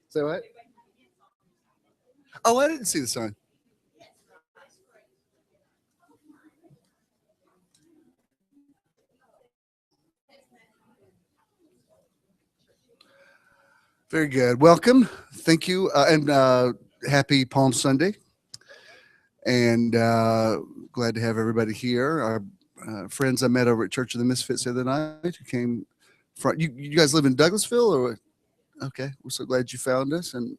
So what? Oh, I didn't see the sign. Very good. Welcome. Thank you. And happy Palm Sunday. And glad to have everybody here. Our friends I met over at Church of the Misfits the other night who came from, you guys live in Douglasville or what? Okay. We're so glad you found us. And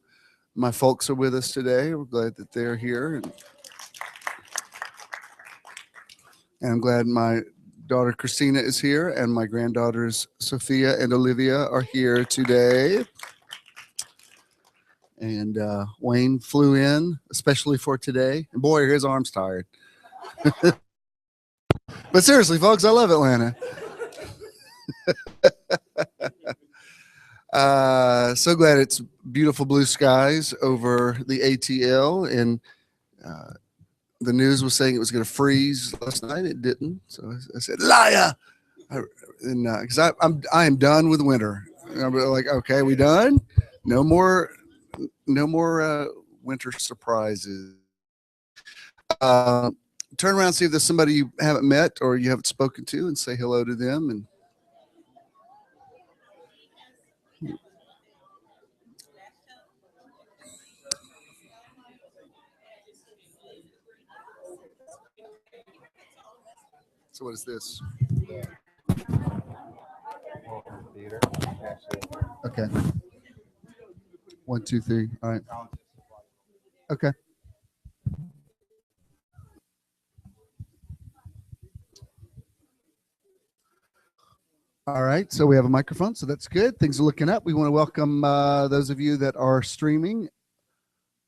my folks are with us today. We're glad that they're here. And I'm glad my daughter Christina is here and my granddaughters Sophia and Olivia are here today. And Wayne flew in especially for today. And boy, are his arms tired. But seriously, folks, I love Atlanta. So glad it's beautiful blue skies over the ATL. And the news was saying it was going to freeze last night. It didn't. So I said, liar. Because I am done with winter. I'm like, okay, we done? No more winter surprises. Turn around, see if there's somebody you haven't met or you haven't spoken to, and say hello to them. And so, what is this? Okay. 1, 2, 3. All right. Okay. All right, so we have a microphone, so that's good. Things are looking up. We want to welcome those of you that are streaming,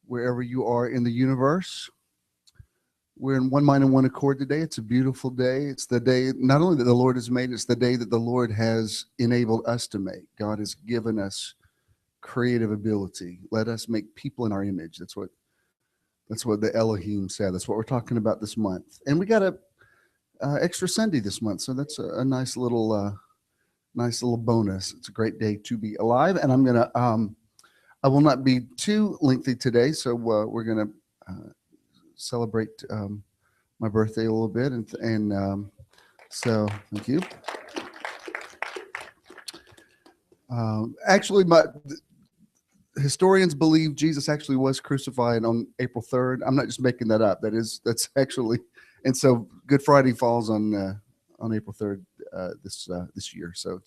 wherever you are in the universe. We're in one mind and one accord today. It's a beautiful day. It's the day not only that the Lord has made, it's the day that the Lord has enabled us to make. God has given us creative ability. Let us make people in our image. That's what the Elohim said. That's what we're talking about this month. And we got a extra Sunday this month, so that's a nice little bonus. It's a great day to be alive. And I'm gonna I will not be too lengthy today, so we're gonna celebrate my birthday a little bit, and so thank you. Actually, historians believe Jesus actually was crucified on April 3rd. I'm not just making that up. That's actually, and so Good Friday falls on April 3rd this year. So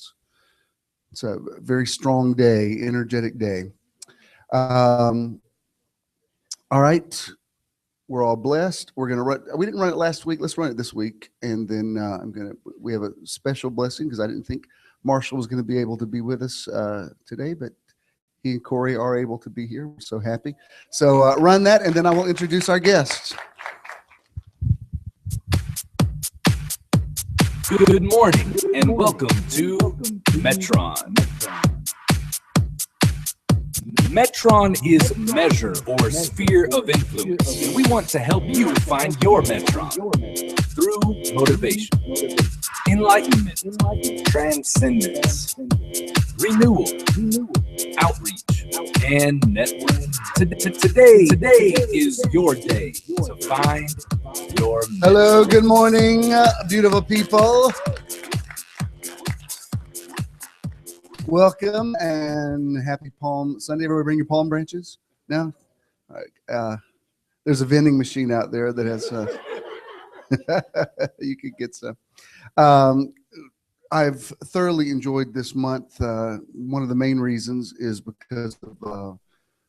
it's a very strong day, energetic day. All right, we're all blessed. We're gonna run. We didn't run it last week. Let's run it this week, and then we have a special blessing because I didn't think Marshall was going to be able to be with us today, but he and Corey are able to be here. We're so happy. So run that, and then I will introduce our guests. Good morning, and welcome to METRON. METRON is measure or sphere of influence. We want to help you find your METRON through motivation, enlightenment, transcendence, renewal, outreach, and networking. Today is your day to find your METRON. Hello, good morning, beautiful people. Welcome and happy Palm Sunday. Everybody bring your palm branches now. All right. There's a vending machine out there that has you could get some. I've thoroughly enjoyed this month. One of the main reasons is because of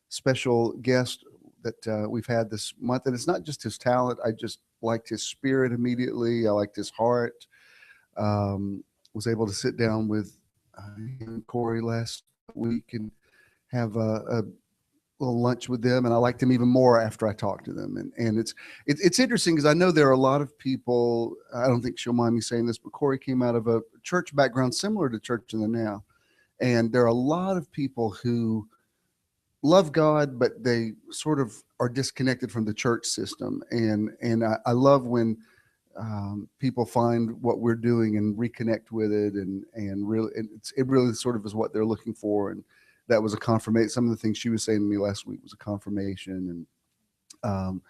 special guest that we've had this month. And it's not just his talent. I just liked his spirit immediately. I liked his heart. Was able to sit down with Corey last week and have a little lunch with them, and I liked them even more after I talked to them. And it's interesting because I know there are a lot of people. I don't think she'll mind me saying this, but Corey came out of a church background similar to Church in the Now, and there are a lot of people who love God, but they sort of are disconnected from the church system. And I love when people find what we're doing and reconnect with it, and really, it really sort of is what they're looking for. And that was a confirmation. Some of the things she was saying to me last week was a confirmation. And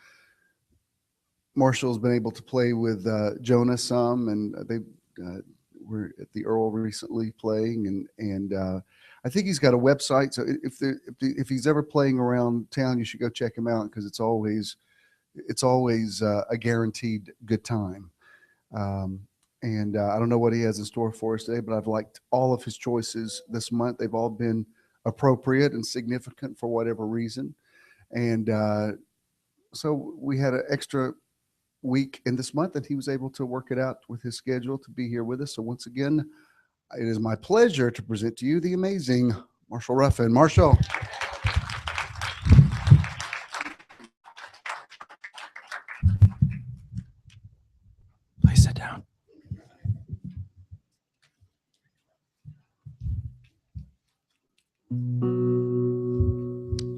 Marshall's been able to play with Jonah some, and they were at the Earl recently playing, and I think he's got a website. So if he's ever playing around town, you should go check him out, because it's always a guaranteed good time. And I don't know what he has in store for us today, but I've liked all of his choices this month. They've all been appropriate and significant for whatever reason. And so we had an extra week in this month, and he was able to work it out with his schedule to be here with us. So once again, it is my pleasure to present to you the amazing Marshall Ruffin. Marshall. Please sit down.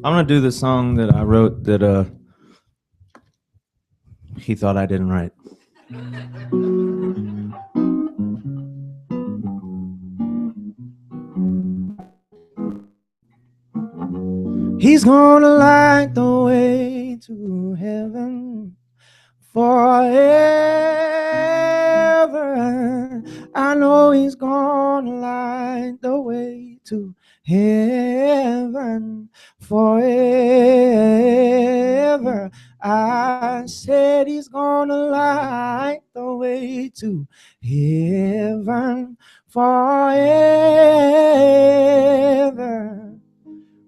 I'm going to do the song that I wrote that he thought I didn't write. He's gonna light the way to heaven forever. I know he's gonna light the way to heaven forever. I said he's gonna light the way to heaven forever.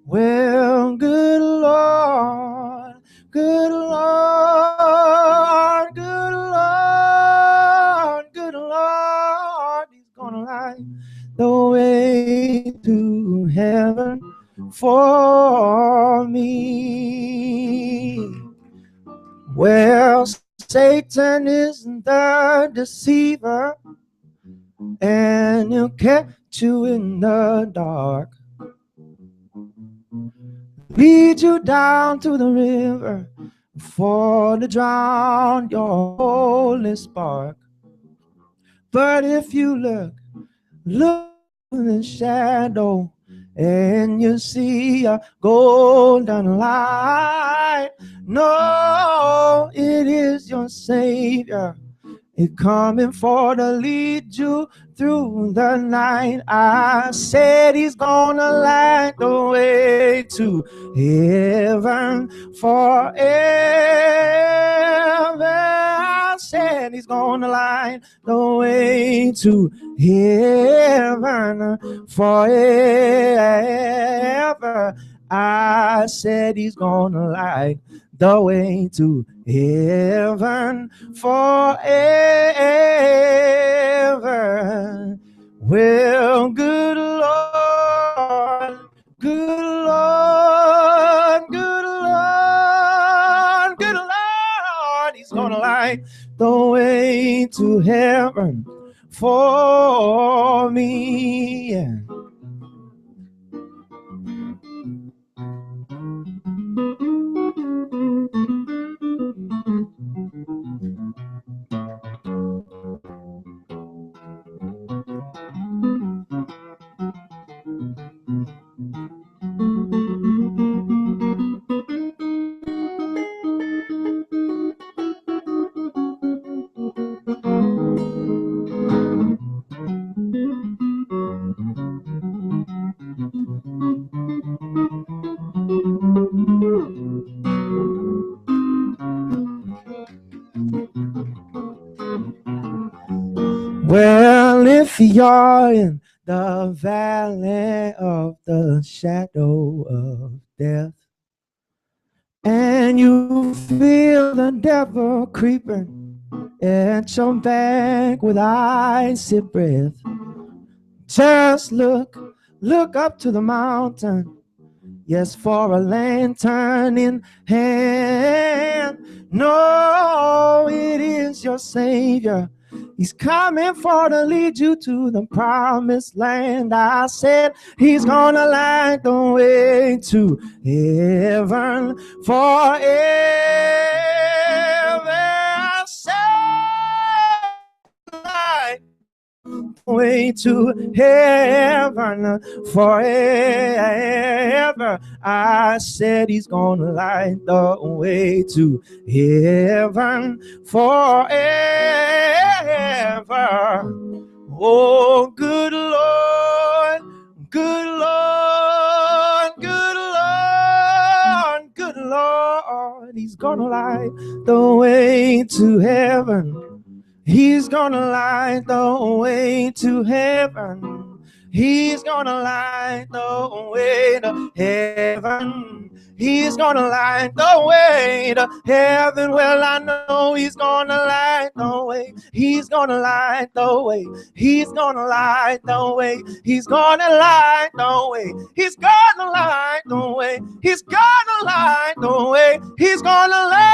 Well, good Lord, good Lord, good Lord, good Lord, he's gonna light the way to heaven for me. Well, Satan isn't the deceiver, and he'll catch you in the dark, lead you down to the river for to drown your holy spark. But if you look in the shadow and you see a golden light, no, it is your Savior. It's coming for to lead you through the night. I said he's gonna light the way to heaven forever. I said he's gonna light the way to heaven forever. I said he's gonna light the way to heaven forever. Well, good Lord, good Lord, good Lord, good Lord, he's gonna light the way to heaven for me. Well, if you're in the valley of the shadow of death, and you feel the devil creeping at your back with icy breath, just look up to the mountain. Yes, for a lantern in hand. No, it is your Savior. He's coming for to lead you to the promised land. I said he's gonna light the way to heaven forever. I said way to heaven forever. I said he's gonna light the way to heaven forever. Oh, good Lord, good Lord, good Lord, good Lord. He's gonna light the way to heaven. He's gonna light the way to heaven. He's gonna light the way to heaven. He's gonna light the way to heaven. Well, I know he's gonna light the way. He's gonna light the way. He's gonna light the way. He's gonna light the way. He's gonna light the way. He's gonna light the way. He's gonna light.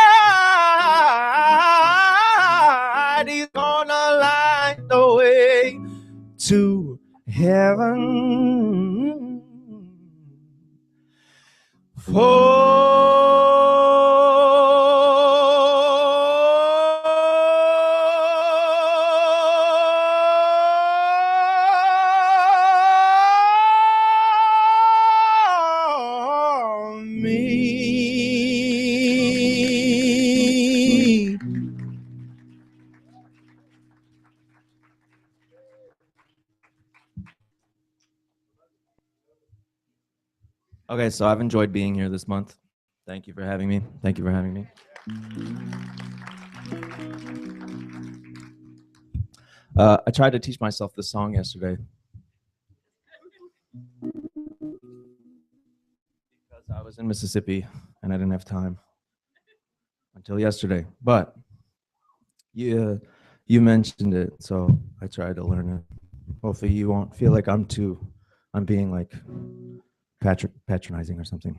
He's gonna light the way to heaven. For me. Okay, so I've enjoyed being here this month. Thank you for having me. Thank you for having me. I tried to teach myself this song yesterday because I was in Mississippi and I didn't have time until yesterday. But you mentioned it, so I tried to learn it. Hopefully you won't feel like I'm being like patronizing or something.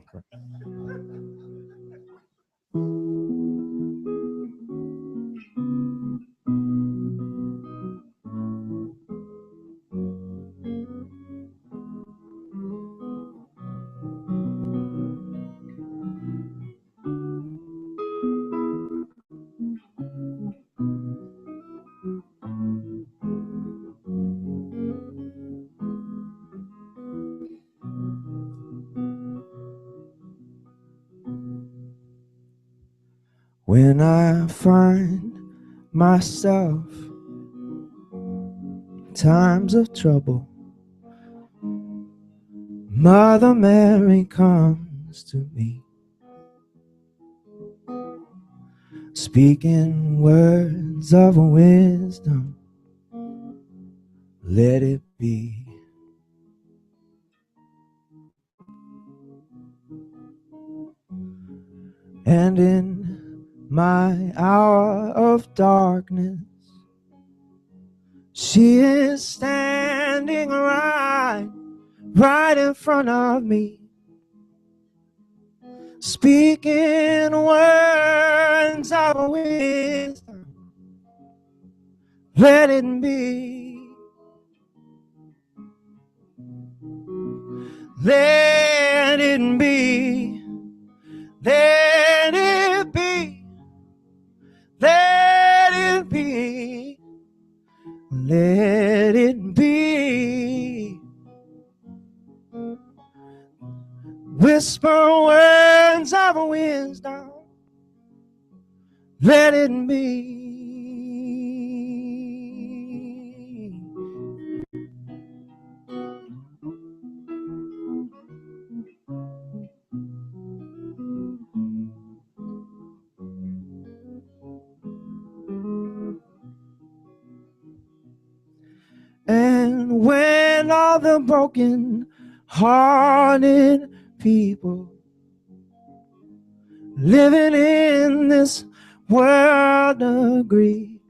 When I find myself in times of trouble, Mother Mary comes to me, speaking words of wisdom. Let it be. And in my hour of darkness, she is standing right in front of me, speaking words of wisdom. Let it be. Let it be. Let it be. Let it be. Let it be. Whisper words of wisdom. Let it be. And when all the broken hearted people living in this world agree,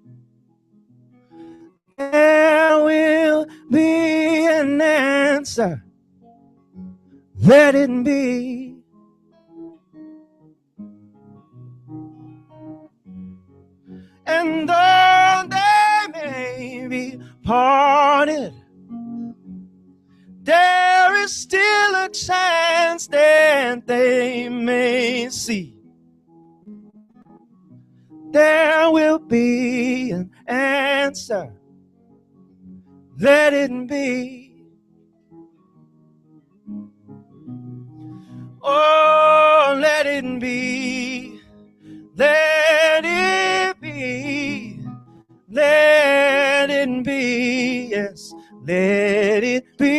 there will be an answer. Let it be. And though they may be parted, there is still a chance that they may see. There will be an answer. let it be. Oh, let it be. Let it be. Let it be. Yes, let it be.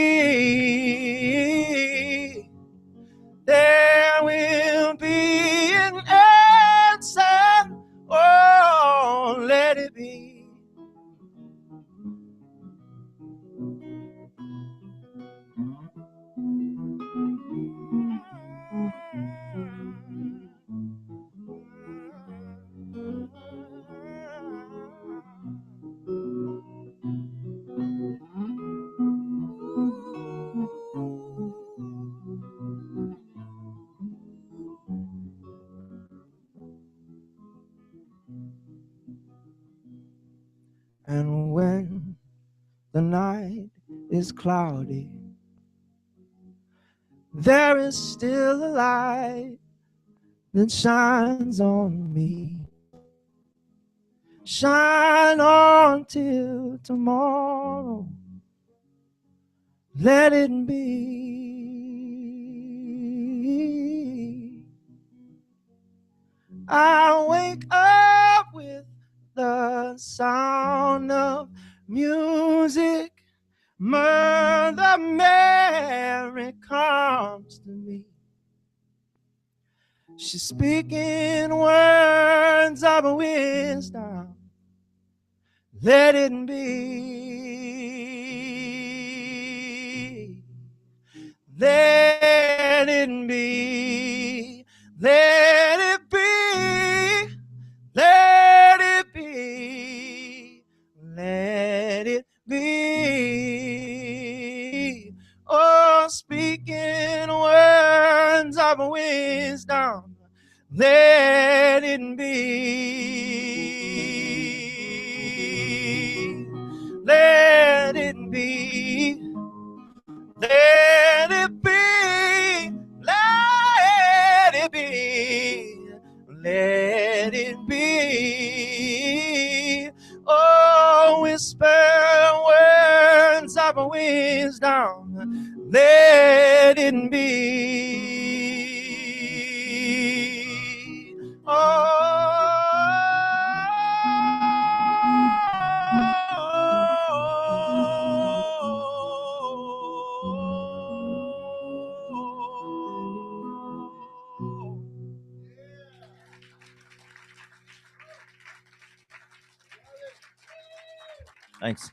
There will be an answer. Oh, let it be. And when the night is cloudy, there is still a light that shines on me. Shine on till tomorrow. Let it be. I wake up with the sound of music. Mother Mary comes to me. She's speaking words of wisdom. Let it be. Let it be. Let it be. Let it be. Let it be. Oh, speaking words of wisdom. Let it be. Let it be. Let it be. Let it be. Let it be. Oh, whisper words of wisdom. Let it be. Thanks.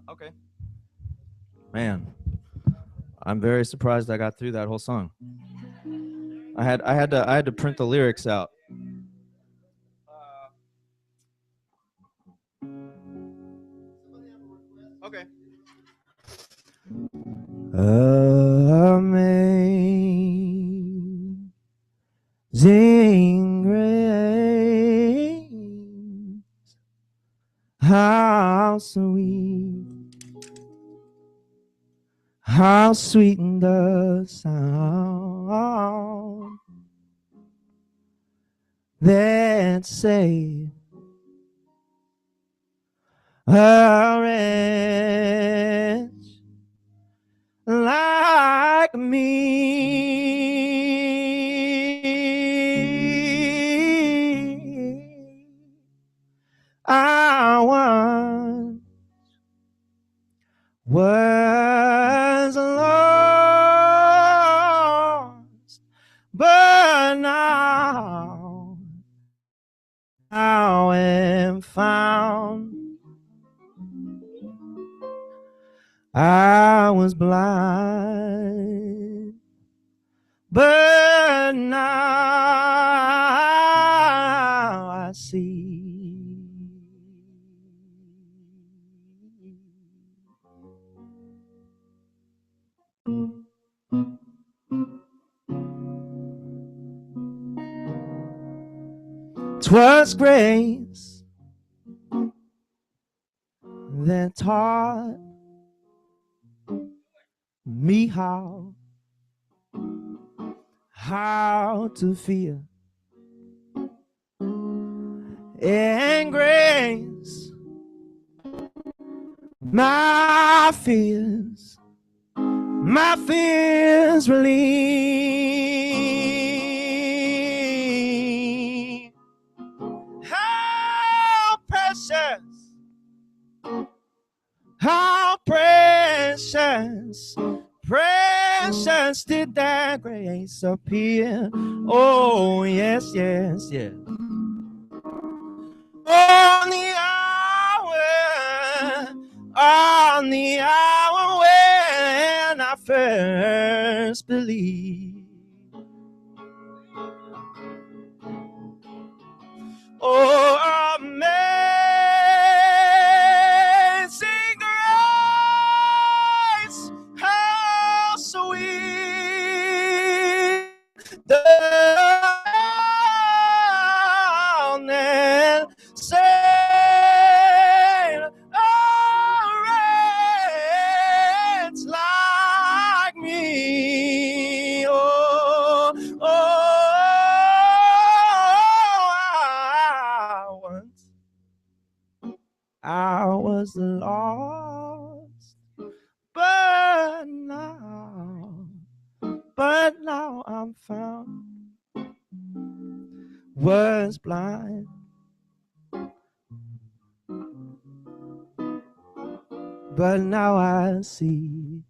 Okay. Man, I'm very surprised I got through that whole song. I had to print the lyrics out. Okay. Amazing grace, how sweet the sound that saved a wretch like me. I once was lost, but now I am found. I was blind, but now I see. 'Twas grace that taught me how how to feel. And grace my fears relieve. How precious, how precious, precious did that grace appear. Oh, yes, yes, yes. On the hour when I first believed. Oh, amazing grace, how sweet the sound that saved a wretch like me. Oh, I was lost, but now I'm found. Was blind, but now I see.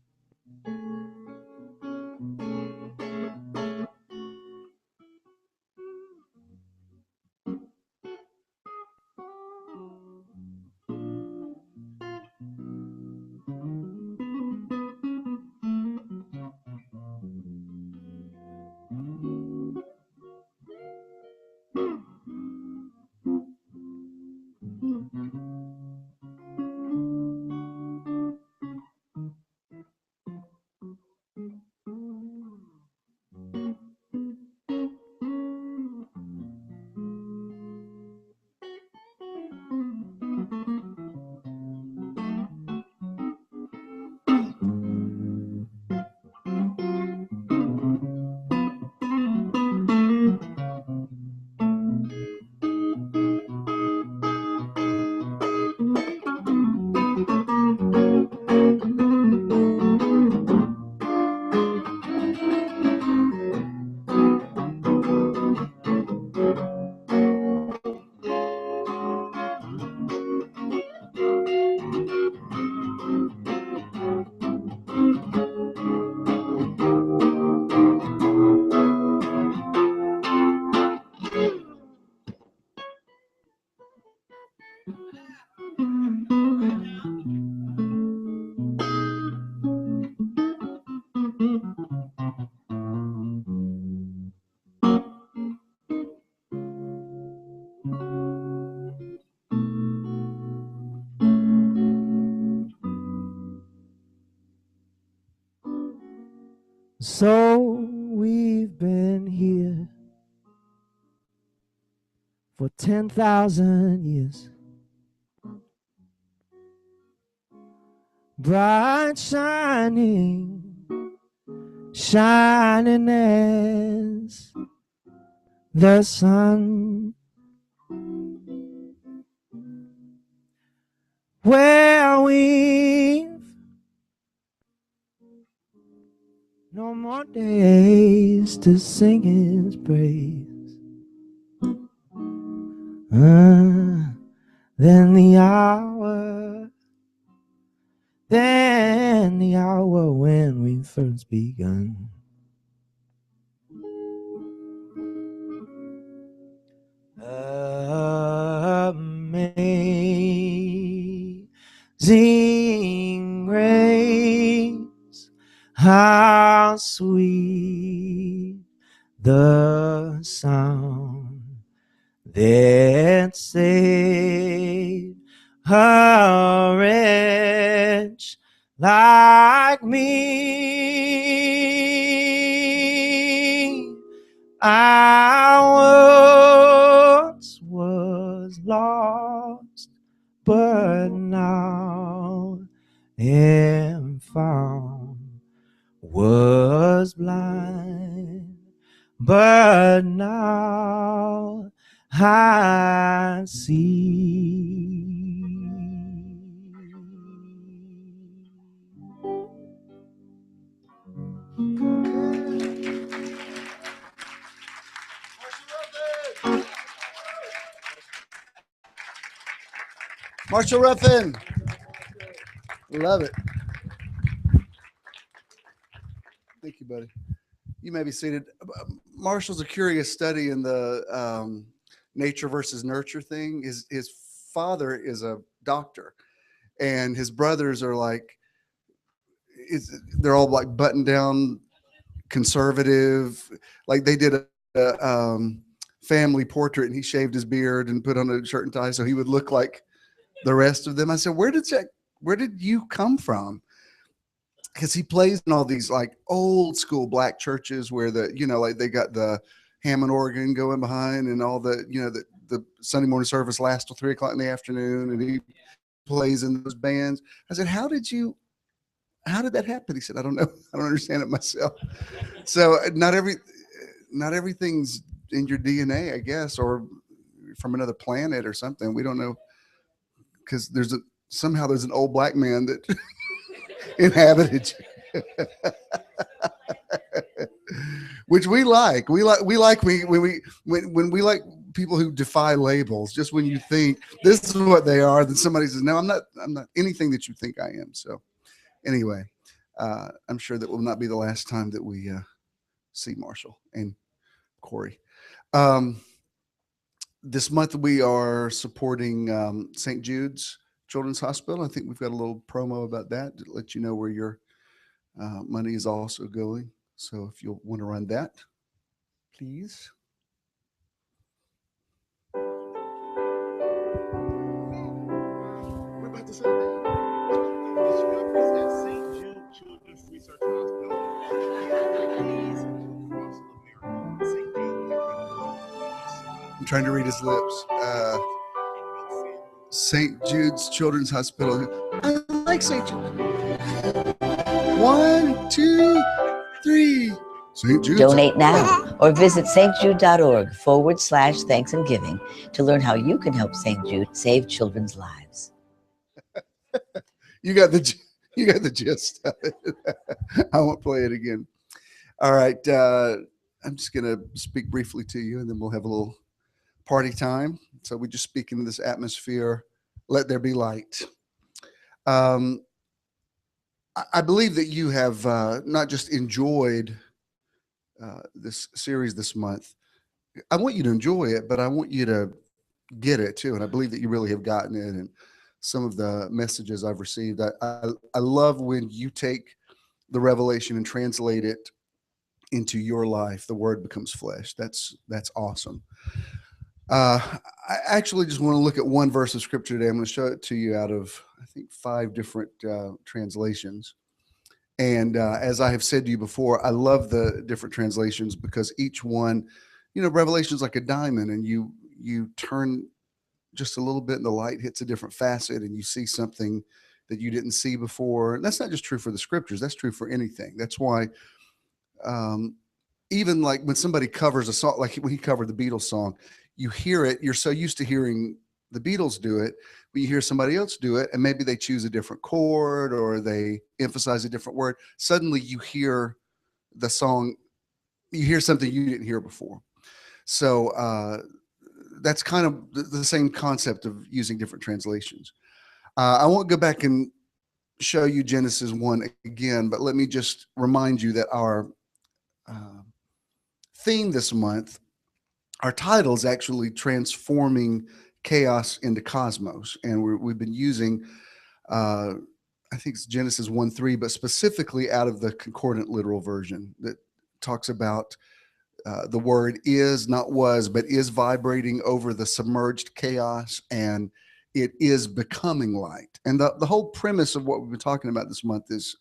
So we've been here for 10,000 years, bright shining, shining as the sun. Where we've no more days to sing his praise. Then the hour when we first begun. Amazing grace, how sweet the sound that saved a wretch like me. I once was lost, but now am found. Was blind, but now I see. Marshall Ruffin. Love it. Thank you, buddy. You may be seated. Marshall's a curious study in the nature versus nurture thing. His father is a doctor, and his brothers are like, they're all like buttoned down, conservative. Like they did a family portrait, and he shaved his beard and put on a shirt and tie so he would look like the rest of them. I said, where did you come from? Because he plays in all these like old school black churches where like they got the Hammond organ going behind and all the, the Sunday morning service lasts till 3:00 in the afternoon, and he plays in those bands. I said, how did that happen? He said, I don't know. I don't understand it myself. So not everything's in your DNA, I guess, or from another planet or something. We don't know, because somehow there's an old black man that inhabited you. Which we like. We like when we like people who defy labels. Just when you think this is what they are, then somebody says, no, I'm not anything that you think I am. So anyway, I'm sure that will not be the last time that we see Marshall and Corey. This month we are supporting St. Jude's Children's Hospital. I think we've got a little promo about that to let you know where your money is also going. So if you'll want to run that, please. We're about to say discoveries at St. Jude Children's Research Hospital across America. St. Jude. I'm trying to read his lips. St. Jude's Children's Hospital. I like St. Jude. 1, 2, 3. St. Jude's. Donate now or visit stjude.org/thanks and giving to learn how you can help St. Jude save children's lives. You got the gist of it. I won't play it again. All right. I'm just going to speak briefly to you, and then we'll have a little party time. So we just speak into this atmosphere. Let there be light. I believe that you have not just enjoyed this series this month. I want you to enjoy it, but I want you to get it too. And I believe that you really have gotten it. And some of the messages I've received, I love when you take the revelation and translate it into your life. The word becomes flesh. That's awesome. I actually just want to look at one verse of scripture today. I'm going to show it to you out of, I think, 5 different translations. And as I have said to you before, I love the different translations because each one, Revelation is like a diamond, and you turn just a little bit and the light hits a different facet and you see something that you didn't see before. And that's not just true for the scriptures. That's true for anything. That's why even like when somebody covers a song, like when he covered the Beatles song, you hear it. You're so used to hearing the Beatles do it, but you hear somebody else do it, and maybe they choose a different chord or they emphasize a different word. Suddenly you hear the song, you hear something you didn't hear before. So that's kind of the same concept of using different translations. I won't go back and show you Genesis 1 again, but let me just remind you that our theme this month, our title is actually Transforming Chaos into Cosmos. And we've been using, I think it's Genesis 1:3, but specifically out of the Concordant Literal Version that talks about the word is, not was, but is vibrating over the submerged chaos, and it is becoming light. And the whole premise of what we've been talking about this month is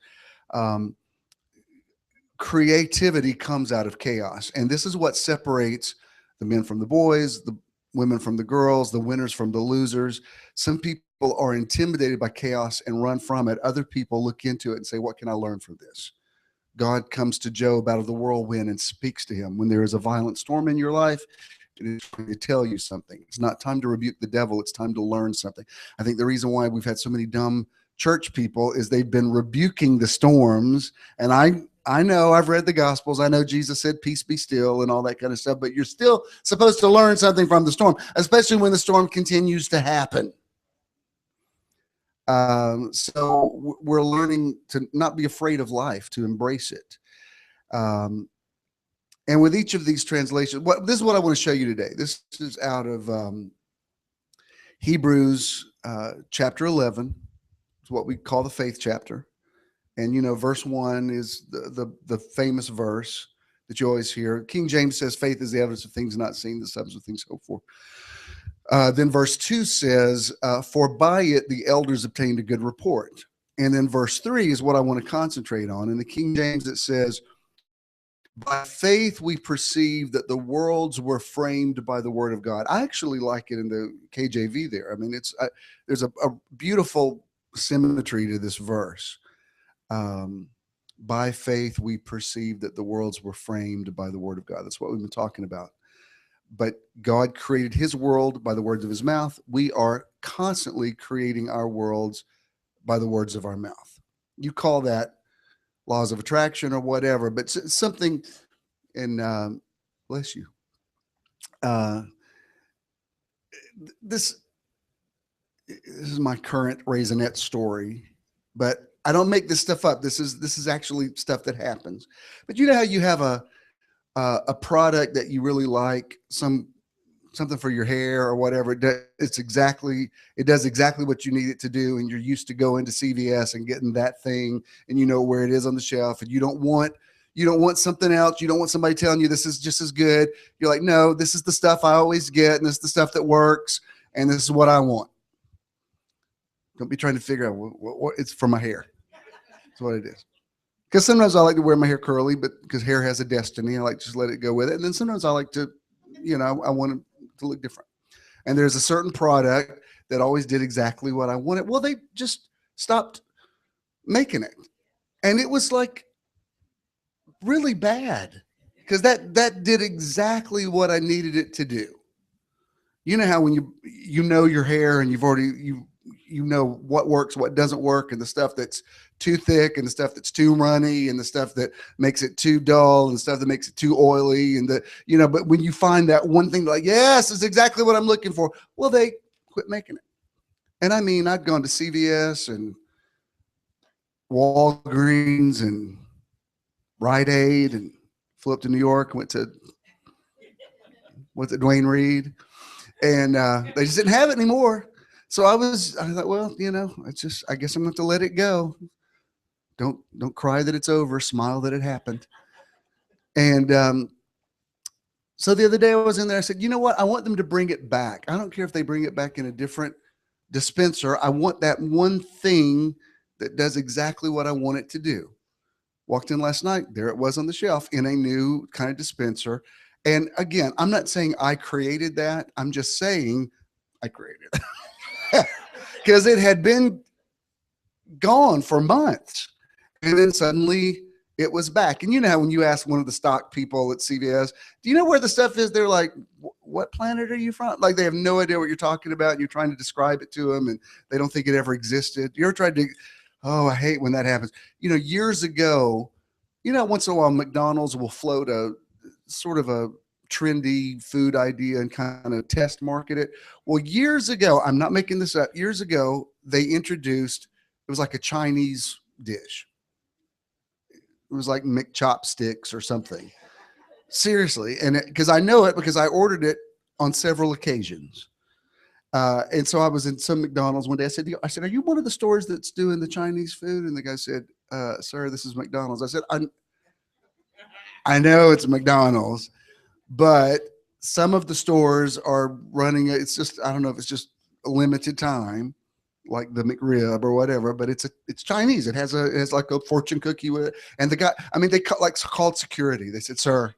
creativity comes out of chaos. And this is what separates the men from the boys, the women from the girls, the winners from the losers. Some people are intimidated by chaos and run from it. Other people look into it and say, what can I learn from this? God comes to Job out of the whirlwind and speaks to him. When there is a violent storm in your life, it is trying to tell you something. It's not time to rebuke the devil. It's time to learn something. I think the reason why we've had so many dumb church people is they've been rebuking the storms. And I know, I've read the Gospels. I know Jesus said, peace be still and all that kind of stuff, but you're still supposed to learn something from the storm, especially when the storm continues to happen. So we're learning to not be afraid of life, to embrace it. And with each of these translations, this is what I want to show you today. This is out of Hebrews chapter 11. It's what we call the faith chapter. And, you know, verse 1 is the famous verse that you always hear. King James says, faith is the evidence of things not seen, the substance of things hoped for. Then verse 2 says, for by it the elders obtained a good report. And then verse 3 is what I want to concentrate on. In the King James, it says, by faith we perceive that the worlds were framed by the word of God. I actually like it in the KJV there. I mean, there's a beautiful symmetry to this verse. By faith we perceive that the worlds were framed by the word of God. That's what we've been talking about. But God created his world by the words of his mouth. We are constantly creating our worlds by the words of our mouth. You call that laws of attraction or whatever, but something in, bless you. This is my current raisinette story, but I don't make this stuff up. This is actually stuff that happens. But you know how you have a product that you really like, something for your hair or whatever. It does exactly what you need it to do, and you're used to going to CVS and getting that thing, and you know where it is on the shelf, and you don't want something else. You don't want somebody telling you this is just as good. You're like, no, this is the stuff I always get, and this is the stuff that works, and this is what I want. Don't be trying to figure out what it's for my hair. That's what it is. Because sometimes I like to wear my hair curly, but because hair has a destiny, I like to just let it go with it. And then sometimes I like to, I want it to look different. And there's a certain product that always did exactly what I wanted. Well, they just stopped making it. And it was like really bad because that did exactly what I needed it to do. You know how when you know your hair and you know what works, what doesn't work, and the stuff that's too thick and the stuff that's too runny and the stuff that makes it too dull and the stuff that makes it too oily and but when you find that one thing like, yes, it's exactly what I'm looking for. Well, they quit making it. And I mean, I'd gone to CVS and Walgreens and Rite Aid and flew up to New York, went to, Dwayne Reed, and they just didn't have it anymore. So I thought, well, I guess I'm going to have to let it go. Don't cry that it's over. Smile that it happened. And so the other day I was in there. I said, you know what? I want them to bring it back. I don't care if they bring it back in a different dispenser. I want that one thing that does exactly what I want it to do. Walked in last night. There it was on the shelf in a new kind of dispenser. And again, I'm not saying I created that. I'm just saying I created it. Because it had been gone for months. And then suddenly it was back. And you know how when you ask one of the stock people at CVS, do you know where the stuff is? They're like, what planet are you from? Like they have no idea what you're talking about. And you're trying to describe it to them and they don't think it ever existed. You ever tried to, I hate when that happens. Years ago, once in a while McDonald's will float a sort of a trendy food idea and kind of test market it. Well, years ago, I'm not making this up. Years ago, they introduced, it was like a Chinese dish. It was like McChopsticks or something. Seriously. And because I know it because I ordered it on several occasions. And so I was in some McDonald's one day. I said, are you one of the stores that's doing the Chinese food? And the guy said, sir, this is McDonald's. I said, I know it's McDonald's, but some of the stores are running. It's just, I don't know if it's just a limited time, like the McRib or whatever, but it's Chinese. It has like a fortune cookie with it. And the guy, they called security. They said, sir,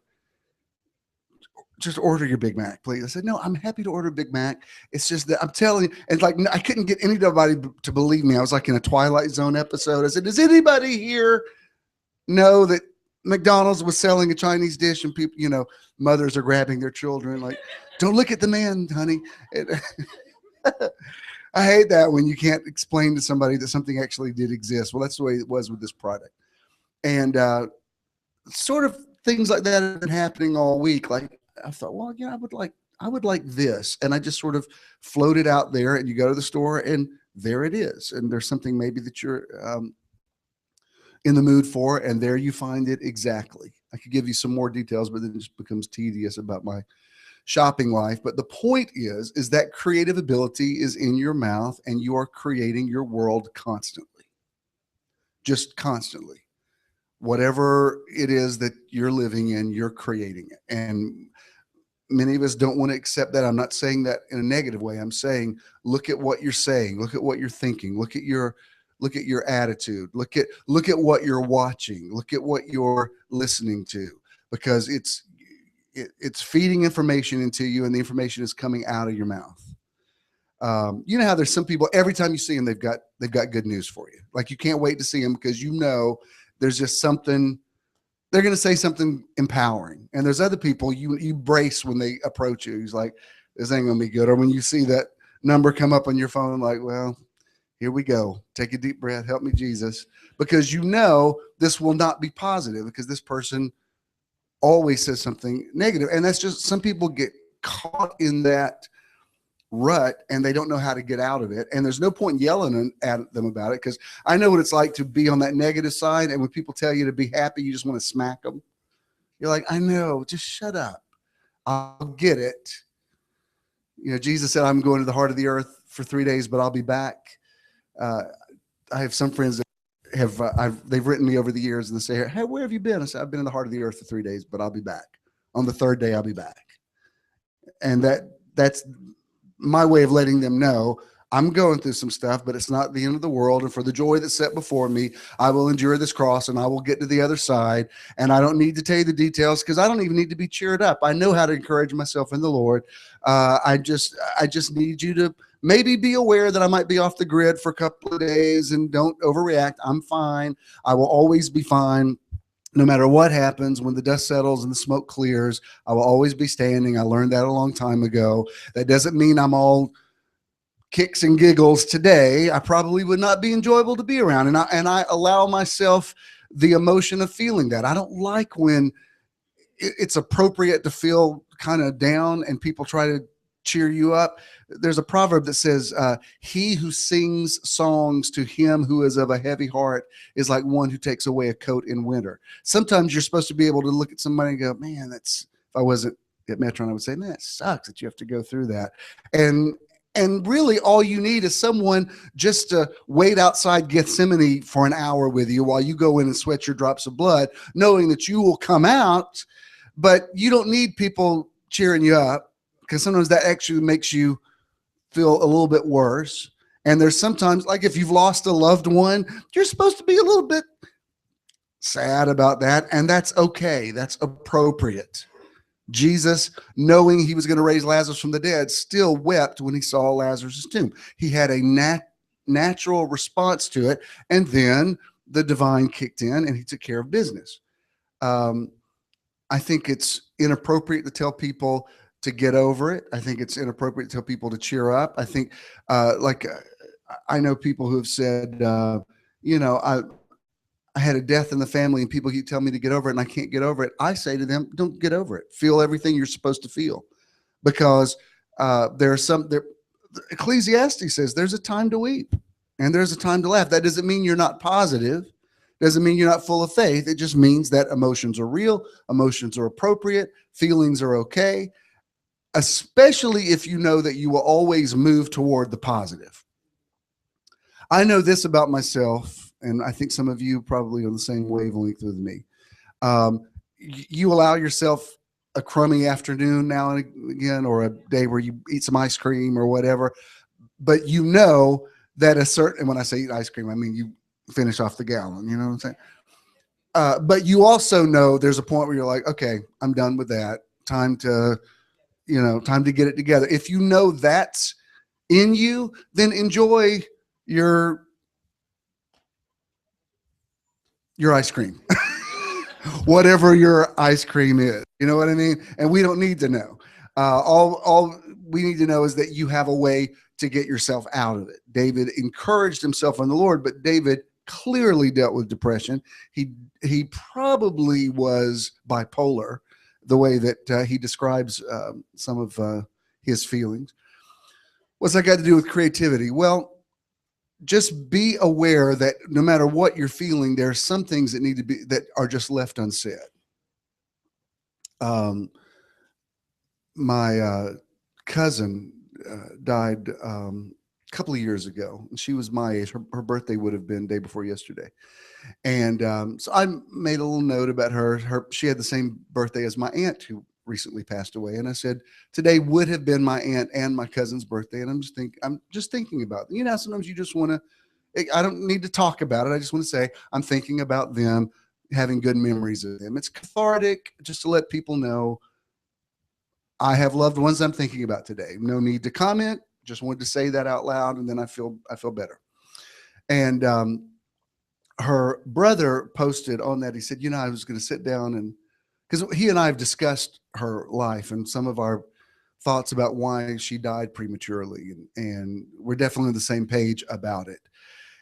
just order your Big Mac, please. I said, no, I'm happy to order a Big Mac. It's just that I'm telling you, and like, I couldn't get anybody to believe me. I was like in a Twilight Zone episode. I said, does anybody here know that McDonald's was selling a Chinese dish and people, mothers are grabbing their children like, don't look at the man, honey. I hate that when you can't explain to somebody that something actually did exist. Well, that's the way it was with this product. And sort of things like that have been happening all week. Like I thought, well, I would like this. And I just sort of floated out there, and you go to the store and there it is. And there's something maybe that you're in the mood for, and there you find it exactly. I could give you some more details, but then it just becomes tedious about my shopping life. But the point is that creative ability is in your mouth, and you are creating your world constantly, just constantly. Whatever it is that you're living in, you're creating it. And many of us don't want to accept that. I'm not saying that in a negative way. I'm saying, look at what you're saying, look at what you're thinking, look at your attitude, look at what you're watching, look at what you're listening to, because it's feeding information into you, and the information is coming out of your mouth. You know how there's some people, every time you see them, they've got good news for you. Like you can't wait to see them because there's just something, they're going to say something empowering. And there's other people you brace when they approach you. He's like, this ain't going to be good. Or when you see that number come up on your phone, like, well, here we go. Take a deep breath. Help me, Jesus. Because this will not be positive, because this person always says something negative. And that's just, some people get caught in that rut and they don't know how to get out of it. And there's no point yelling at them about it, because I know what it's like to be on that negative side. And when people tell you to be happy, you just want to smack them. You're like, I know, just shut up. I'll get it. Jesus said, I'm going to the heart of the earth for 3 days, but I'll be back. I have some friends that they've written me over the years, and they say, hey, where have you been? I said, I've been in the heart of the earth for 3 days, but I'll be back. On the third day, I'll be back. And that's my way of letting them know I'm going through some stuff, but it's not the end of the world. And for the joy that's set before me, I will endure this cross, and I will get to the other side. And I don't need to tell you the details, because I don't even need to be cheered up. I know how to encourage myself in the Lord. I just need you to maybe be aware that I might be off the grid for a couple of days, and don't overreact. I'm fine. I will always be fine. No matter what happens, when the dust settles and the smoke clears, I will always be standing. I learned that a long time ago. That doesn't mean I'm all kicks and giggles today. I probably would not be enjoyable to be around. And I allow myself the emotion of feeling that. I don't like when it's appropriate to feel kind of down and people try to cheer you up. There's a proverb that says, he who sings songs to him who is of a heavy heart is like one who takes away a coat in winter. Sometimes you're supposed to be able to look at somebody and go, man, if I wasn't at METRON, I would say, man, it sucks that you have to go through that. And really all you need is someone just to wait outside Gethsemane for an hour with you while you go in and sweat your drops of blood, knowing that you will come out. But you don't need people cheering you up, because sometimes that actually makes you feel a little bit worse. And there's sometimes, like if you've lost a loved one, you're supposed to be a little bit sad about that. And that's okay. That's appropriate. Jesus, knowing he was going to raise Lazarus from the dead, still wept when he saw Lazarus' tomb. He had a natural response to it. And then the divine kicked in and he took care of business. I think it's inappropriate to tell people to get over it. I think it's inappropriate to tell people to cheer up. I think, I know people who have said, I had a death in the family and people keep telling me to get over it and I can't get over it. I say to them, don't get over it. Feel everything you're supposed to feel, because Ecclesiastes says there's a time to weep and there's a time to laugh. That doesn't mean you're not positive. Doesn't mean you're not full of faith. It just means that emotions are real. Emotions are appropriate. Feelings are okay, especially if you know that you will always move toward the positive. I know this about myself, and I think some of you probably on the same wavelength with me. You allow yourself a crummy afternoon now and again, or a day where you eat some ice cream or whatever, but you know that and when I say eat ice cream, I mean you finish off the gallon, you know what I'm saying? But you also know there's a point where you're like, okay, I'm done with that. Time to get it together. If you know that's in you, then enjoy your ice cream. whatever your ice cream is. You know what I mean? And we don't need to know. All we need to know is that you have a way to get yourself out of it. David encouraged himself in the Lord, but David clearly dealt with depression. He probably was bipolar, the way that he describes some of his feelings. What's that got to do with creativity? Well, just be aware that no matter what you're feeling, there are some things that need to be, that are just left unsaid. My cousin died a couple of years ago, and she was my age. Her birthday would have been day before yesterday. And so I made a little note about her. She had the same birthday as my aunt who recently passed away. And I said, today would have been my aunt and my cousin's birthday. And I'm just thinking about them. You know, sometimes you just want to, I don't need to talk about it. I just want to say, I'm thinking about them, having good memories of them. It's cathartic just to let people know I have loved ones I'm thinking about today. No need to comment. Just wanted to say that out loud. And then I feel better. And, her brother posted on that. He said, you know, I was going to sit down and, because he and I have discussed her life and some of our thoughts about why she died prematurely. And we're definitely on the same page about it.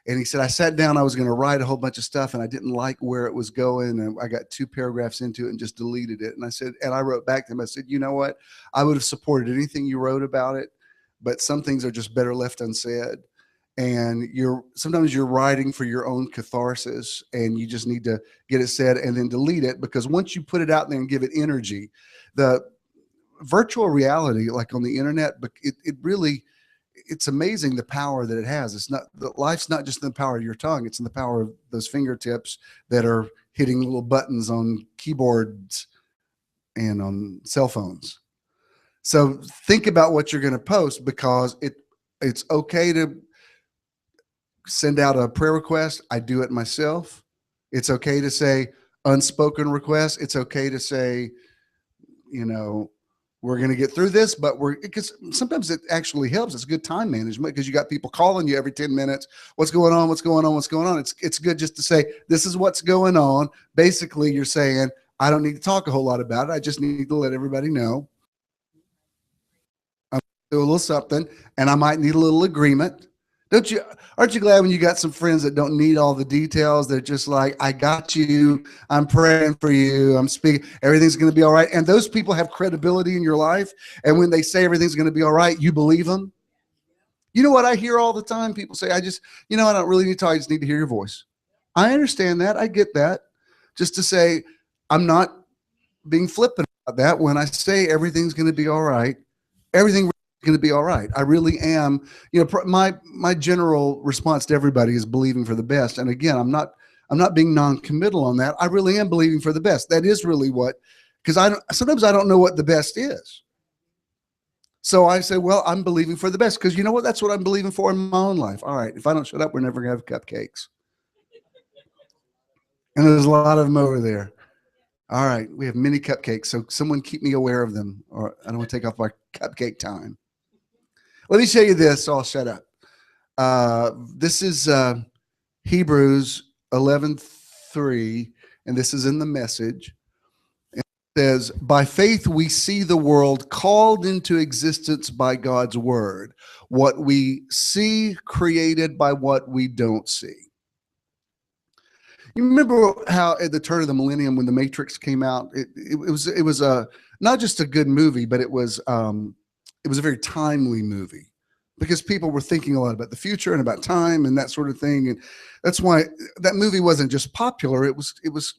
And he said, I sat down, I was going to write a whole bunch of stuff and I didn't like where it was going. And I got 2 paragraphs into it and just deleted it. And I said, and I wrote back to him, I said, you know what? I would have supported anything you wrote about it, but some things are just better left unsaid. And sometimes you're writing for your own catharsis and you just need to get it said and then delete it, because once you put it out there and give it energy, the virtual reality, like on the internet, but it's amazing the power that it has. It's not, life's not just in the power of your tongue. It's in the power of those fingertips that are hitting little buttons on keyboards and on cell phones. So think about what you're going to post, because it's okay to send out a prayer request. I do it myself. It's okay to say unspoken requests. It's okay to say, you know, we're going to get through this, but because sometimes it actually helps. It's good time management, because you got people calling you every 10 minutes. What's going on? What's going on? What's going on? It's good just to say, this is what's going on. Basically, you're saying, I don't need to talk a whole lot about it. I just need to let everybody know. I'm going to do a little something, and I might need a little agreement. Aren't you glad when you got some friends that don't need all the details? They're just like, I got you. I'm praying for you. I'm speaking. Everything's going to be all right. And those people have credibility in your life. And when they say everything's going to be all right, you believe them. You know what I hear all the time? People say, I don't really need to talk. I just need to hear your voice. I understand that. I get that. Just to say, I'm not being flippant about that. When I say everything's going to be all right, everything going to be all right. I really am. You know, my general response to everybody is believing for the best. And again, I'm not being non-committal on that. I really am believing for the best. That is really because sometimes I don't know what the best is. So I say, well, I'm believing for the best, because you know what? That's what I'm believing for in my own life. All right, if I don't shut up, we're never going to have cupcakes. And there's a lot of them over there. All right, we have mini cupcakes. So someone keep me aware of them, or I don't want to take off our cupcake time. Let me show you this, so I'll shut up. This is Hebrews 11:3, and this is in the Message. It says, by faith we see the world called into existence by God's word. What we see created by what we don't see. You remember how at the turn of the millennium, when the Matrix came out, it was not just a good movie, but it was a very timely movie, because people were thinking a lot about the future and about time and that sort of thing. And that's why that movie wasn't just popular. It was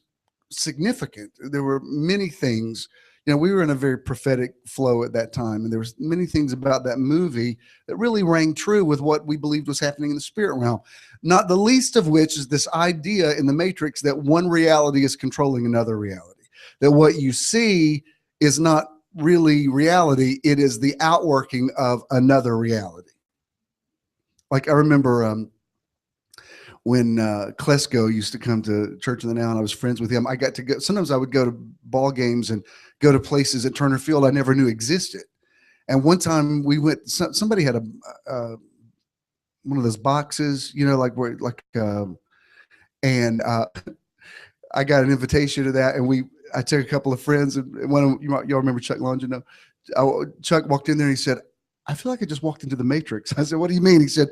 significant. There were many things, you know, we were in a very prophetic flow at that time. And there was many things about that movie that really rang true with what we believed was happening in the spirit realm. Not the least of which is this idea in the Matrix that one reality is controlling another reality, that what you see is not really reality. It is the outworking of another reality. Like I remember when Klesko used to come to Church of the Now and I was friends with him, I got to go, sometimes I would go to ball games and go to places at Turner Field I never knew existed. And one time we went, somebody had one of those boxes, you know, and I got an invitation to that, and I took a couple of friends, and one of them, y'all remember Chuck Longino? Chuck walked in there and he said, "I feel like I just walked into the Matrix." I said, "What do you mean?" He said,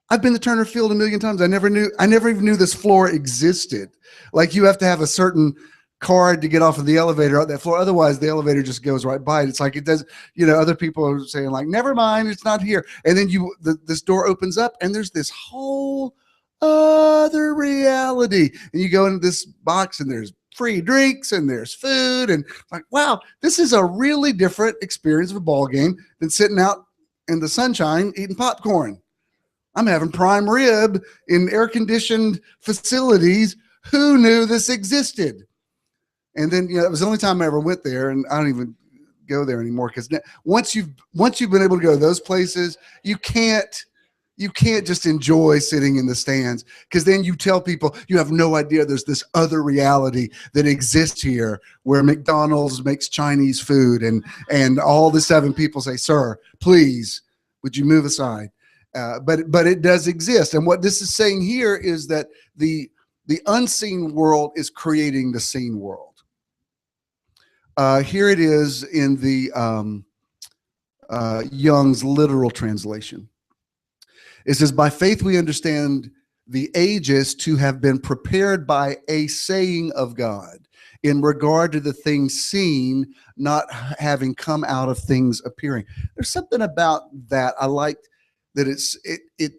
"I've been to Turner Field a million times. I never even knew this floor existed. Like, you have to have a certain card to get off of the elevator on that floor. Otherwise, the elevator just goes right by it. It's like it does, other people are saying like, never mind, it's not here. And then this door opens up and there's this whole other reality. And you go into this box and there's free drinks and there's food. And like, wow, this is a really different experience of a ball game than sitting out in the sunshine eating popcorn. I'm having prime rib in air-conditioned facilities. Who knew this existed?" And then, it was the only time I ever went there, and I don't even go there anymore, because once you've been able to go to those places, you can't just enjoy sitting in the stands, because then you tell people you have no idea there's this other reality that exists here where McDonald's makes Chinese food, and all the 7 people say, "Sir, please, would you move aside?" But it does exist. And what this is saying here is that the unseen world is creating the seen world. Here it is in the Young's literal translation. It says, "By faith we understand the ages to have been prepared by a saying of God in regard to the things seen, not having come out of things appearing." There's something about that I liked, that it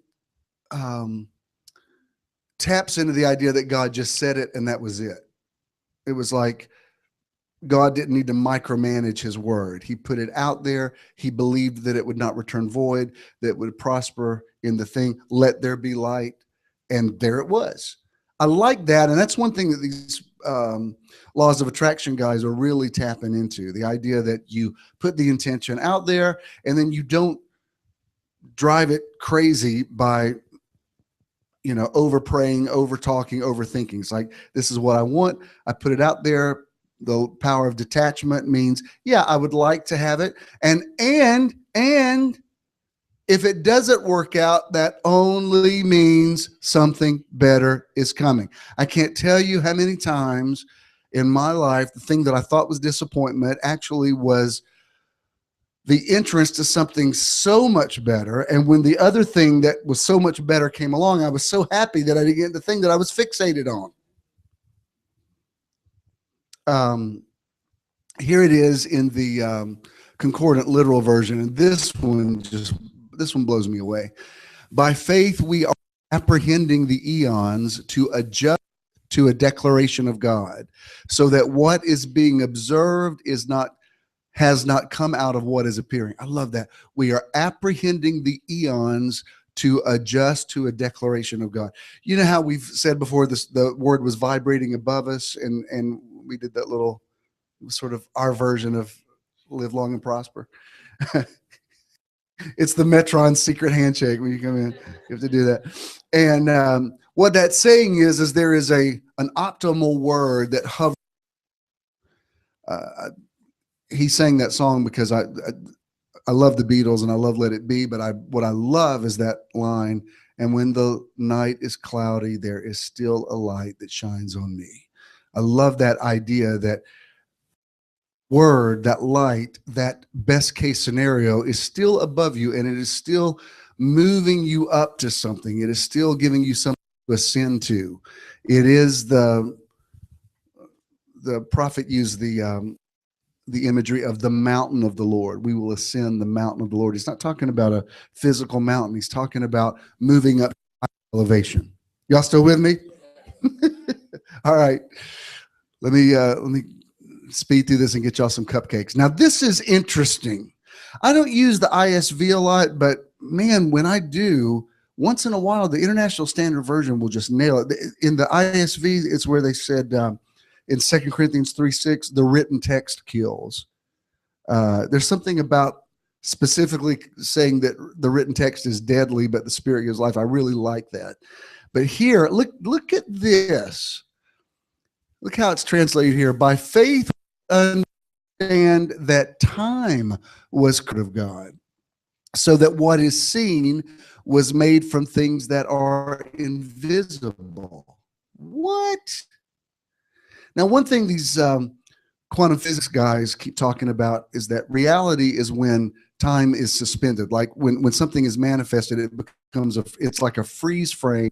taps into the idea that God just said it and that was it. It was like God didn't need to micromanage his word. He put it out there. He believed that it would not return void, that it would prosper in the thing. Let there be light. And there it was. I like that. And that's one thing that these laws of attraction guys are really tapping into, the idea that you put the intention out there and then you don't drive it crazy by over praying, over talking, overthinking. It's like, this is what I want. I put it out there. The power of detachment means, yeah, I would like to have it. And if it doesn't work out, that only means something better is coming. I can't tell you how many times in my life, the thing that I thought was disappointment actually was the entrance to something so much better. And when the other thing that was so much better came along, I was so happy that I didn't get the thing that I was fixated on. Here it is in the concordant literal version, and this one blows me away. "By faith we are apprehending the eons to adjust to a declaration of God, so that what is being observed has not come out of what is appearing." I love that. We are apprehending the eons to adjust to a declaration of God. You know how we've said before, the word was vibrating above us, and we did that little sort of our version of live long and prosper. It's the METRON secret handshake when you come in. You have to do that. And what that's saying is there is an optimal word that hovers. He sang that song because I love the Beatles and I love Let It Be, but what I love is that line, "And when the night is cloudy, there is still a light that shines on me." I love that idea, that word, that light, that best case scenario is still above you, and it is still moving you up to something. It is still giving you something to ascend to. It is the prophet used the imagery of the mountain of the Lord. We will ascend the mountain of the Lord. He's not talking about a physical mountain. He's talking about moving up elevation. Y'all still with me? All right. Let me speed through this and get y'all some cupcakes. Now, this is interesting. I don't use the ISV a lot, but man, when I do, once in a while, the International Standard Version will just nail it. In the ISV, it's where they said in 2 Corinthians 3:6, the written text kills. There's something about specifically saying that the written text is deadly, but the Spirit gives life. I really like that. But here, look at this. Look how it's translated here. "By faith, understand that time was of God, so that what is seen was made from things that are invisible." What? Now, one thing these quantum physics guys keep talking about is that reality is when time is suspended. Like when something is manifested, it becomes it's like a freeze frame,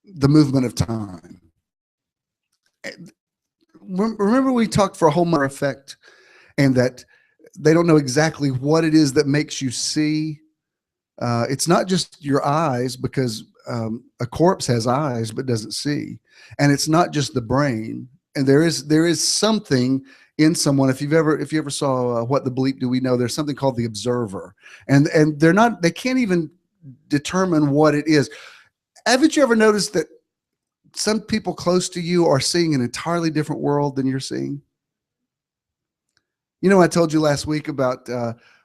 the movement of time. Remember we talked for a whole month effect, and that they don't know exactly what it is that makes you see. It's not just your eyes, because a corpse has eyes but doesn't see, and it's not just the brain. And there is something in someone. If you ever saw What the Bleep Do We Know, there's something called the observer, and they can't even determine what it is. Haven't you ever noticed that some people close to you are seeing an entirely different world than you're seeing? You know, I told you last week about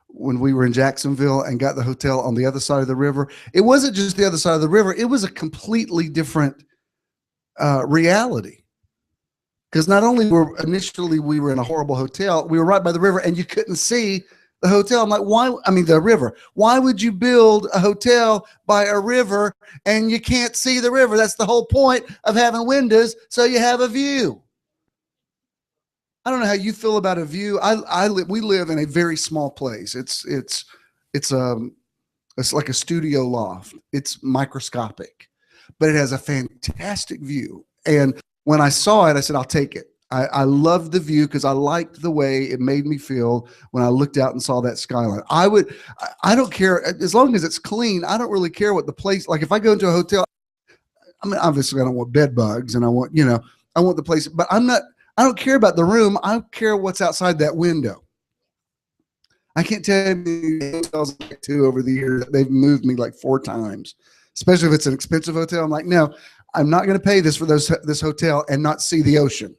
when we were in Jacksonville and got the hotel on the other side of the river. It wasn't just the other side of the river. It was a completely different reality. Because not only initially we were in a horrible hotel, we were right by the river and you couldn't see the hotel. I'm like, why? I mean, the river. Why would you build a hotel by a river and you can't see the river? That's the whole point of having windows, so you have a view. I don't know how you feel about a view. We live in a very small place. It's like a studio loft. It's microscopic, but it has a fantastic view. And when I saw it, I said, I'll take it. I loved the view because I liked the way it made me feel when I looked out and saw that skyline. I don't care, as long as it's clean. I don't really care what the place, like if I go into a hotel, I mean, obviously I don't want bed bugs and I want the place, but I don't care about the room. I care what's outside that window. I can't tell you the hotels I've been to over the years. They've moved me like 4 times, especially if it's an expensive hotel. I'm like, no, I'm not going to pay this for this hotel and not see the ocean.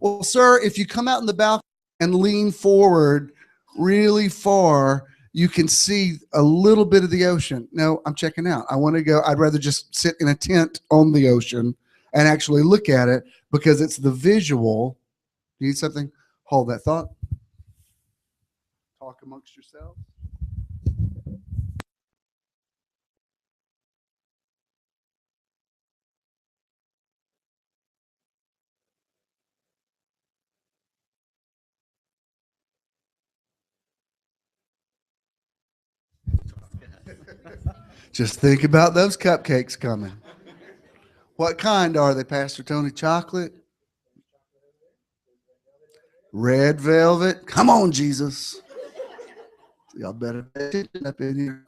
Well, sir, if you come out in the balcony and lean forward really far, you can see a little bit of the ocean. No, I'm checking out. I want to go. I'd rather just sit in a tent on the ocean and actually look at it, because it's the visual. You need something? Hold that thought. Talk amongst yourselves. Just think about those cupcakes coming. What kind are they, Pastor Tony? Chocolate? Red velvet? Come on, Jesus. Y'all better pay attention up in here.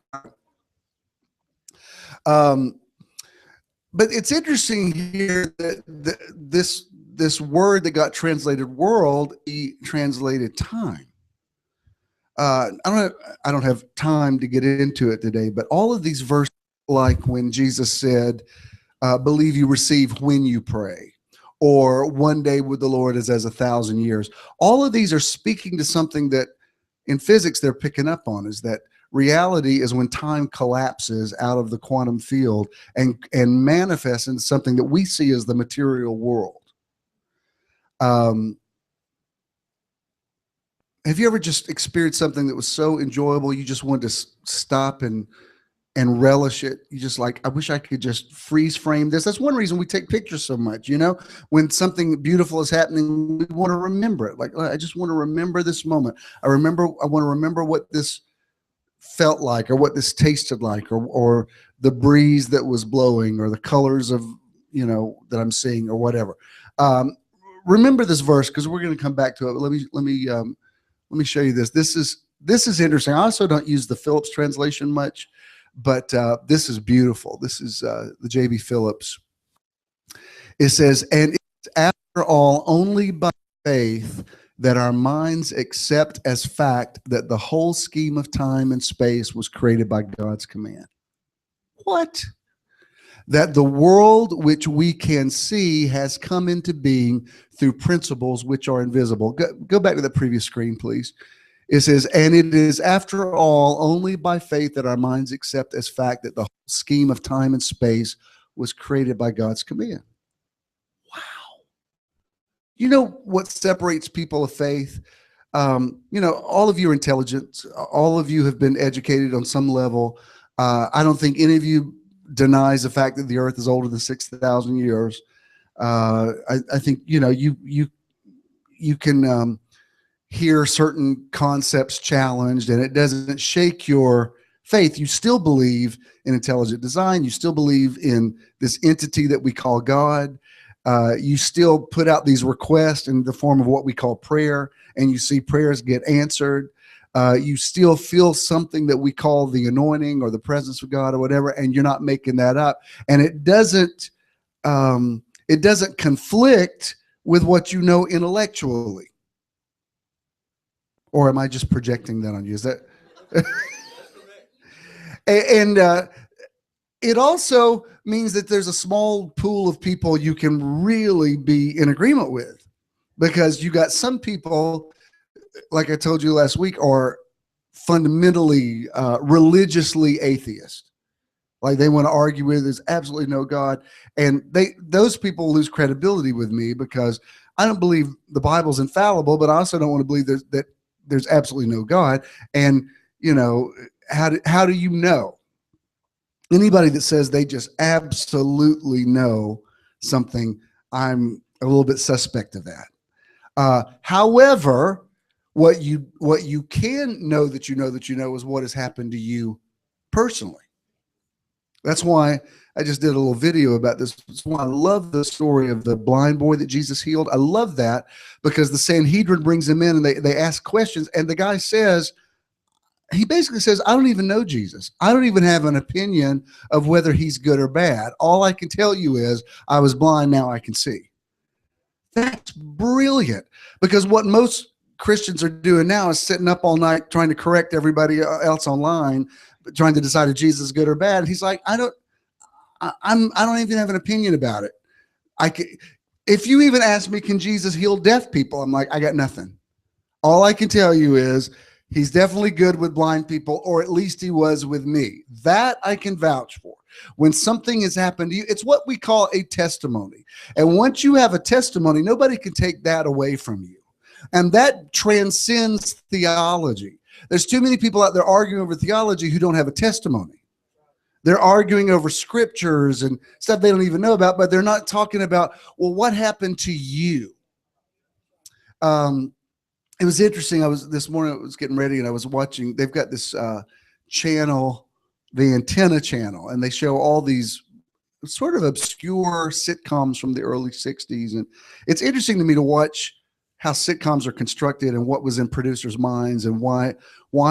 But it's interesting here that this word that got translated world, he translated time. I don't have time to get into it today, but all of these verses, like when Jesus said, believe you receive when you pray, or one day with the Lord is as 1,000 years. All of these are speaking to something that in physics they're picking up on, is that reality is when time collapses out of the quantum field and manifests into something that we see as the material world. Have you ever just experienced something that was so enjoyable you just wanted to stop and relish it? You just like, I wish I could just freeze frame this. That's one reason we take pictures so much. You know, when something beautiful is happening, we want to remember it. Like, I just want to remember this moment. I want to remember what this felt like, or what this tasted like, or the breeze that was blowing, or the colors of, that I'm seeing, or whatever. Remember this verse, because we're going to come back to it. But let me show you this. This is interesting. I also don't use the Phillips translation much, but this is beautiful. This is the J.B. Phillips. It says, and it's after all only by faith that our minds accept as fact that the whole scheme of time and space was created by God's command. What? That the world which we can see has come into being through principles which are invisible. Go back to the previous screen, please. It says, and it is after all only by faith that our minds accept as fact that the whole scheme of time and space was created by God's command. Wow. You know what separates people of faith? All of you are intelligent. All of you have been educated on some level. I don't think any of you denies the fact that the earth is older than 6,000 years. I think, you can hear certain concepts challenged, and it doesn't shake your faith. You still believe in intelligent design. You still believe in this entity that we call God. You still put out these requests in the form of what we call prayer, and you see prayers get answered. You still feel something that we call the anointing or the presence of God or whatever, and you're not making that up. And it doesn't conflict with what you know intellectually. Or am I just projecting that on you? Is that? And it also means that there's a small pool of people you can really be in agreement with, because you got some people, like I told you last week, are fundamentally religiously atheist. Like they want to argue with there's absolutely no God, and those people lose credibility with me, because I don't believe the Bible's infallible, but I also don't want to believe that there's absolutely no God. And how do you know? Anybody that says they just absolutely know something, I'm a little bit suspect of that. However, what you can know that you know is what has happened to you personally. That's why I just did a little video about this. That's why I love the story of the blind boy that Jesus healed. I love that, because the Sanhedrin brings him in and they ask questions, and the guy says, he basically says, I don't even know Jesus. I don't even have an opinion of whether he's good or bad. All I can tell you is I was blind, now I can see. That's brilliant, because what most Christians are doing now is sitting up all night trying to correct everybody else online, trying to decide if Jesus is good or bad. And he's like, I don't even have an opinion about it. If you even ask me, can Jesus heal deaf people? I'm like, I got nothing. All I can tell you is he's definitely good with blind people, or at least he was with me. That I can vouch for. When something has happened to you, it's what we call a testimony. And once you have a testimony, nobody can take that away from you. And that transcends theology. There's too many people out there arguing over theology who don't have a testimony. They're arguing over scriptures and stuff they don't even know about, but they're not talking about, well, what happened to you? It was interesting. This morning I was getting ready and I was watching, they've got this channel, the Antenna channel, and they show all these sort of obscure sitcoms from the early 60s. And it's interesting to me to watch how sitcoms are constructed and what was in producers' minds, and why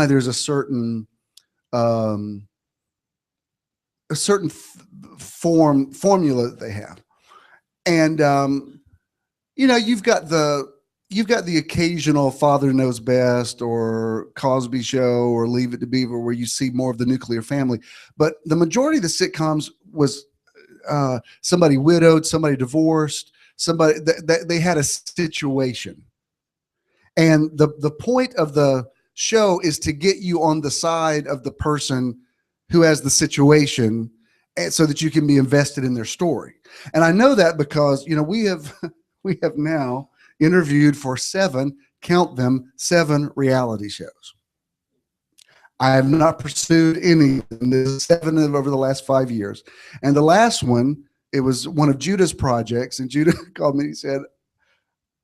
there's a certain formula that they have. And you've got the occasional Father Knows Best or Cosby Show or Leave It to Beaver, where you see more of the nuclear family. But the majority of the sitcoms was somebody widowed, somebody divorced, somebody they had a situation. And the point of the show is to get you on the side of the person who has the situation, and so that you can be invested in their story. And I know that because, we have now interviewed for 7 reality shows. I have not pursued any. There's 7 over the last 5 years. And the last one, it was one of Judah's projects. And Judah called me and he said,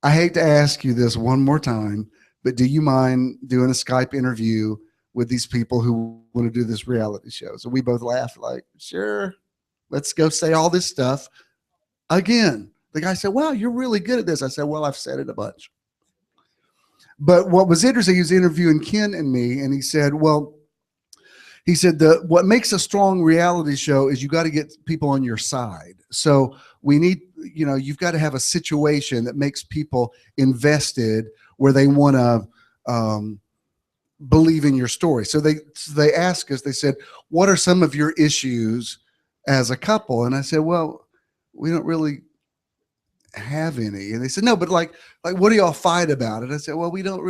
I hate to ask you this one more time, but do you mind doing a Skype interview with these people who want to do this reality show? So we both laughed, like, sure, let's go say all this stuff again. The guy said, wow, you're really good at this. I said, well, I've said it a bunch. But what was interesting, he was interviewing Ken and me, and he said, what makes a strong reality show is you got to get people on your side. So we need, you've got to have a situation that makes people invested, where they want to believe in your story. So they asked us, they said, what are some of your issues as a couple? And I said, well, we don't really have any. And they said, no, but like what do y'all fight about? And I said, well, we don't.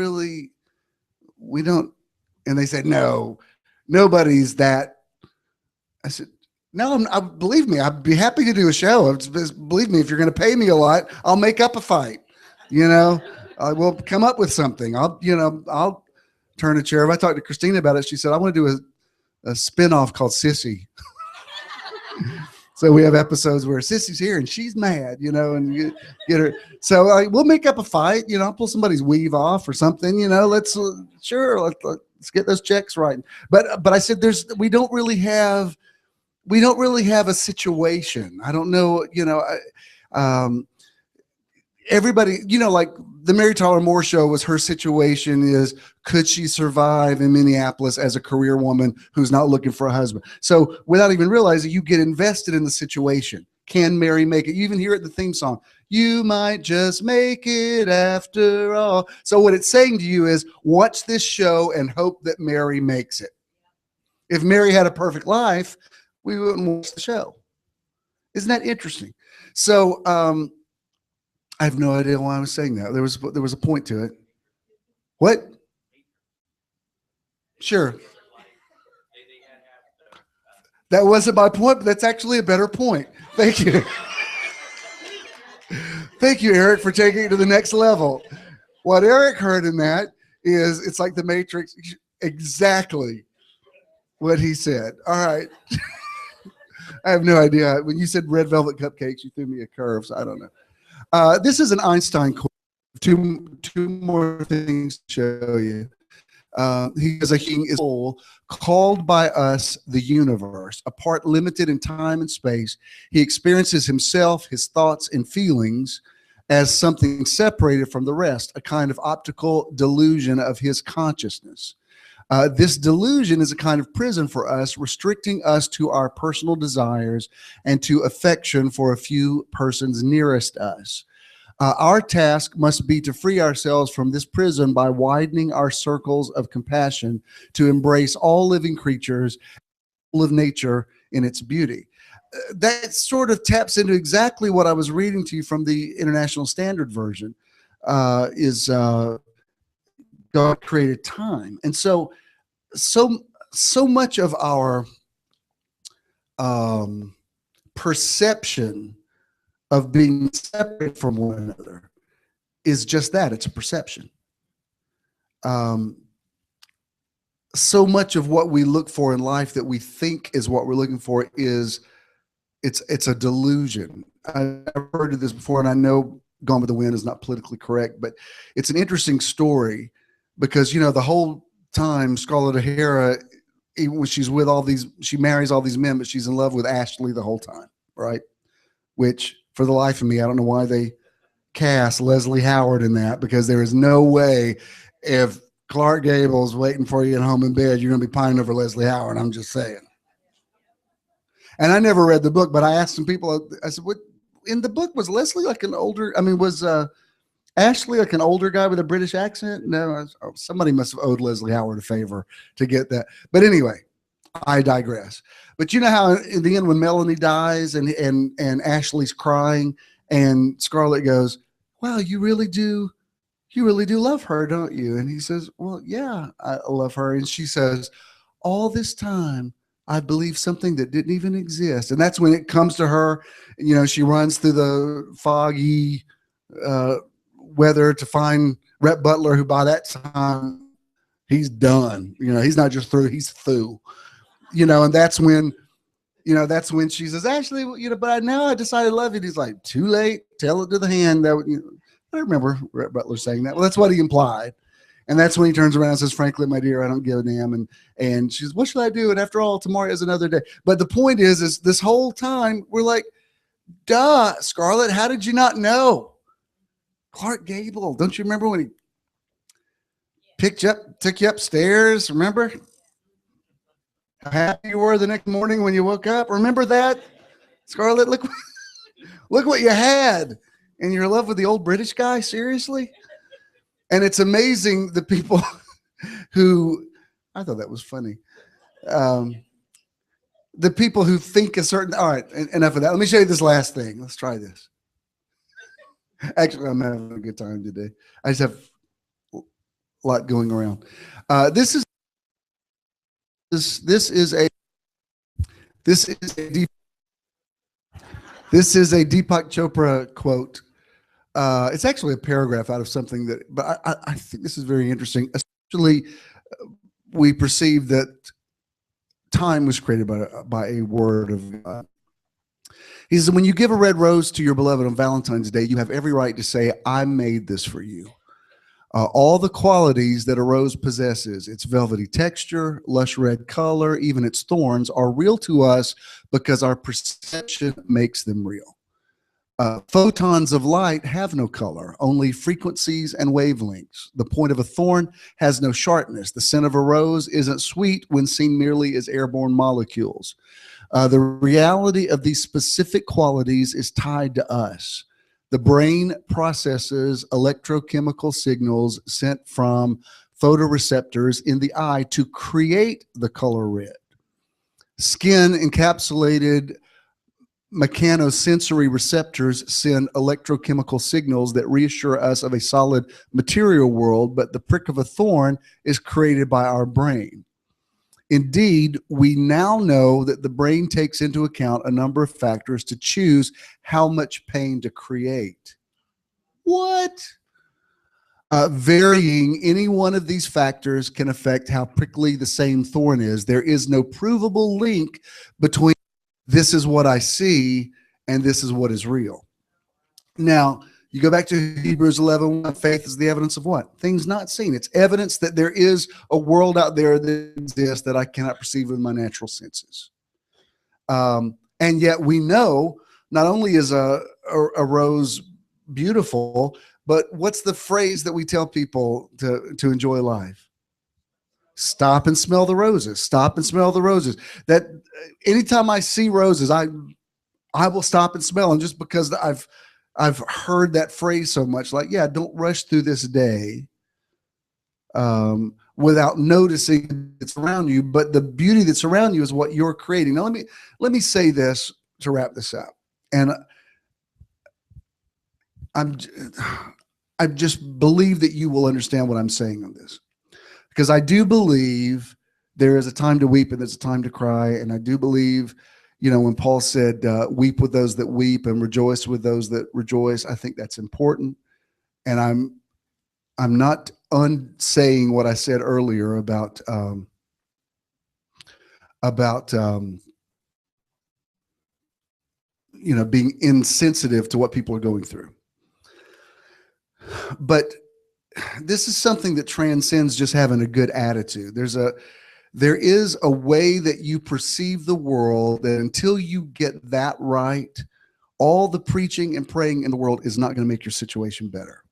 And they said, no, nobody's that. I said, no, believe me, I'd be happy to do a show. Believe me, if you're going to pay me a lot, I'll make up a fight. I will come up with something. I'll turn a chair. If I talked to Christina about it, she said, I want to do a spinoff called Sissy. So we have episodes where Sissy's here and she's mad, you know, and you get her. So we'll make up a fight, you know, pull somebody's weave off or something, you know. Let's get those checks right. But I said we don't really have a situation. I don't know, you know. Everybody, you know, like the Mary Tyler Moore Show was her situation is, could she survive in Minneapolis as a career woman who's not looking for a husband? So without even realizing, you get invested in the situation. Can Mary make it? You even hear it in the theme song. You might just make it after all. So what it's saying to you is, watch this show and hope that Mary makes it. If Mary had a perfect life, we wouldn't watch the show. Isn't that interesting? So, I have no idea why I was saying that. There was a point to it. What? Sure. That wasn't my point, but that's actually a better point. Thank you. Thank you, Eric, for taking it to the next level. What Eric heard in that is, it's like the Matrix, exactly what he said. All right. I have no idea. When you said red velvet cupcakes, you threw me a curve, so I don't know. This is an Einstein quote. Two more things to show you. He is a king is full, called by us the universe, a part limited in time and space. He experiences himself, his thoughts and feelings as something separated from the rest, a kind of optical delusion of his consciousness. This delusion is a kind of prison for us, restricting us to our personal desires and to affection for a few persons nearest us. Our task must be to free ourselves from this prison by widening our circles of compassion to embrace all living creatures, all of nature in its beauty. That sort of taps into exactly what I was reading to you from the International Standard Version, God created time. And so much of our perception of being separate from one another is just that. It's a perception. So much of what we look for in life that we think is what we're looking for it's a delusion. I've heard of this before, and I know Gone with the Wind is not politically correct, but it's an interesting story because, you know, the whole time Scarlett O'Hara, even when she's with she marries all these men, but she's in love with Ashley the whole time, right? Which, for the life of me, I don't know why they cast Leslie Howard in that, because there is no way, if Clark Gable's waiting for you at home in bed, you're going to be pining over Leslie Howard. I'm just saying. And I never read the book, but I asked some people, I said, what in the book, was Leslie like an older, was Ashley like an older guy with a British accent? No, somebody must have owed Leslie Howard a favor to get that. But anyway, I digress. But you know how in the end, when Melanie dies and Ashley's crying and Scarlett goes, wow, you really do love her, don't you? And he says, well, yeah, I love her. And she says, all this time, I believe something that didn't even exist. And that's when it comes to her, you know, she runs through the foggy weather to find Rhett Butler, who by that time, he's done. You know, he's not just through, he's through. You know, and that's when she says, Ashley, you know, but now I decided to love you. And he's like, too late, tell it to the hand. That, you know, I remember Rhett Butler saying that. Well, that's what he implied. And that's when he turns around and says, frankly, my dear, I don't give a damn. And she's, what should I do? And after all, tomorrow is another day. But the point is this whole time we're like, duh, Scarlett, how did you not know? Clark Gable, don't you remember when he took you upstairs? Remember how happy you were the next morning when you woke up? Remember that? Scarlett, look what you had. And you're in love with the old British guy? Seriously? And it's amazing the people who, I thought that was funny. The people who think a certain, all right, enough of that. Let me show you this last thing. Let's try this. Actually, I'm having a good time today. I just have a lot going around. This is a Deepak Chopra quote. It's actually a paragraph out of something that, but I think this is very interesting. Especially, we perceive that time was created by a word of God. He says, when you give a red rose to your beloved on Valentine's Day, you have every right to say, I made this for you. All the qualities that a rose possesses, its velvety texture, lush red color, even its thorns, are real to us because our perception makes them real. Photons of light have no color, only frequencies and wavelengths. The point of a thorn has no sharpness. The scent of a rose isn't sweet when seen merely as airborne molecules. The reality of these specific qualities is tied to us. The brain processes electrochemical signals sent from photoreceptors in the eye to create the color red. Skin encapsulated mechanosensory receptors send electrochemical signals that reassure us of a solid material world, but the prick of a thorn is created by our brain. Indeed, we now know that the brain takes into account a number of factors to choose how much pain to create. What? Varying any one of these factors can affect how prickly the same thorn is. There is no provable link between this is what I see and this is what is real. Now, you go back to Hebrews 11, faith is the evidence of what? Things not seen. It's evidence that there is a world out there that exists that I cannot perceive with my natural senses. And yet we know not only is a rose beautiful, but what's the phrase that we tell people to enjoy life? Stop and smell the roses. Stop and smell the roses. That anytime I see roses, I will stop and smell them, just because I've heard that phrase so much. Like, yeah, don't rush through this day without noticing it's around you. But the beauty that's around you is what you're creating. Now, let me say this to wrap this up. And I just believe that you will understand what I'm saying on this, because I do believe there is a time to weep and there's a time to cry. And I do believe, you know, when Paul said, weep with those that weep and rejoice with those that rejoice, I think that's important. And I'm not unsaying what I said earlier about you know, being insensitive to what people are going through. But this is something that transcends just having a good attitude. There is a way that you perceive the world that until you get that right, all the preaching and praying in the world is not going to make your situation better.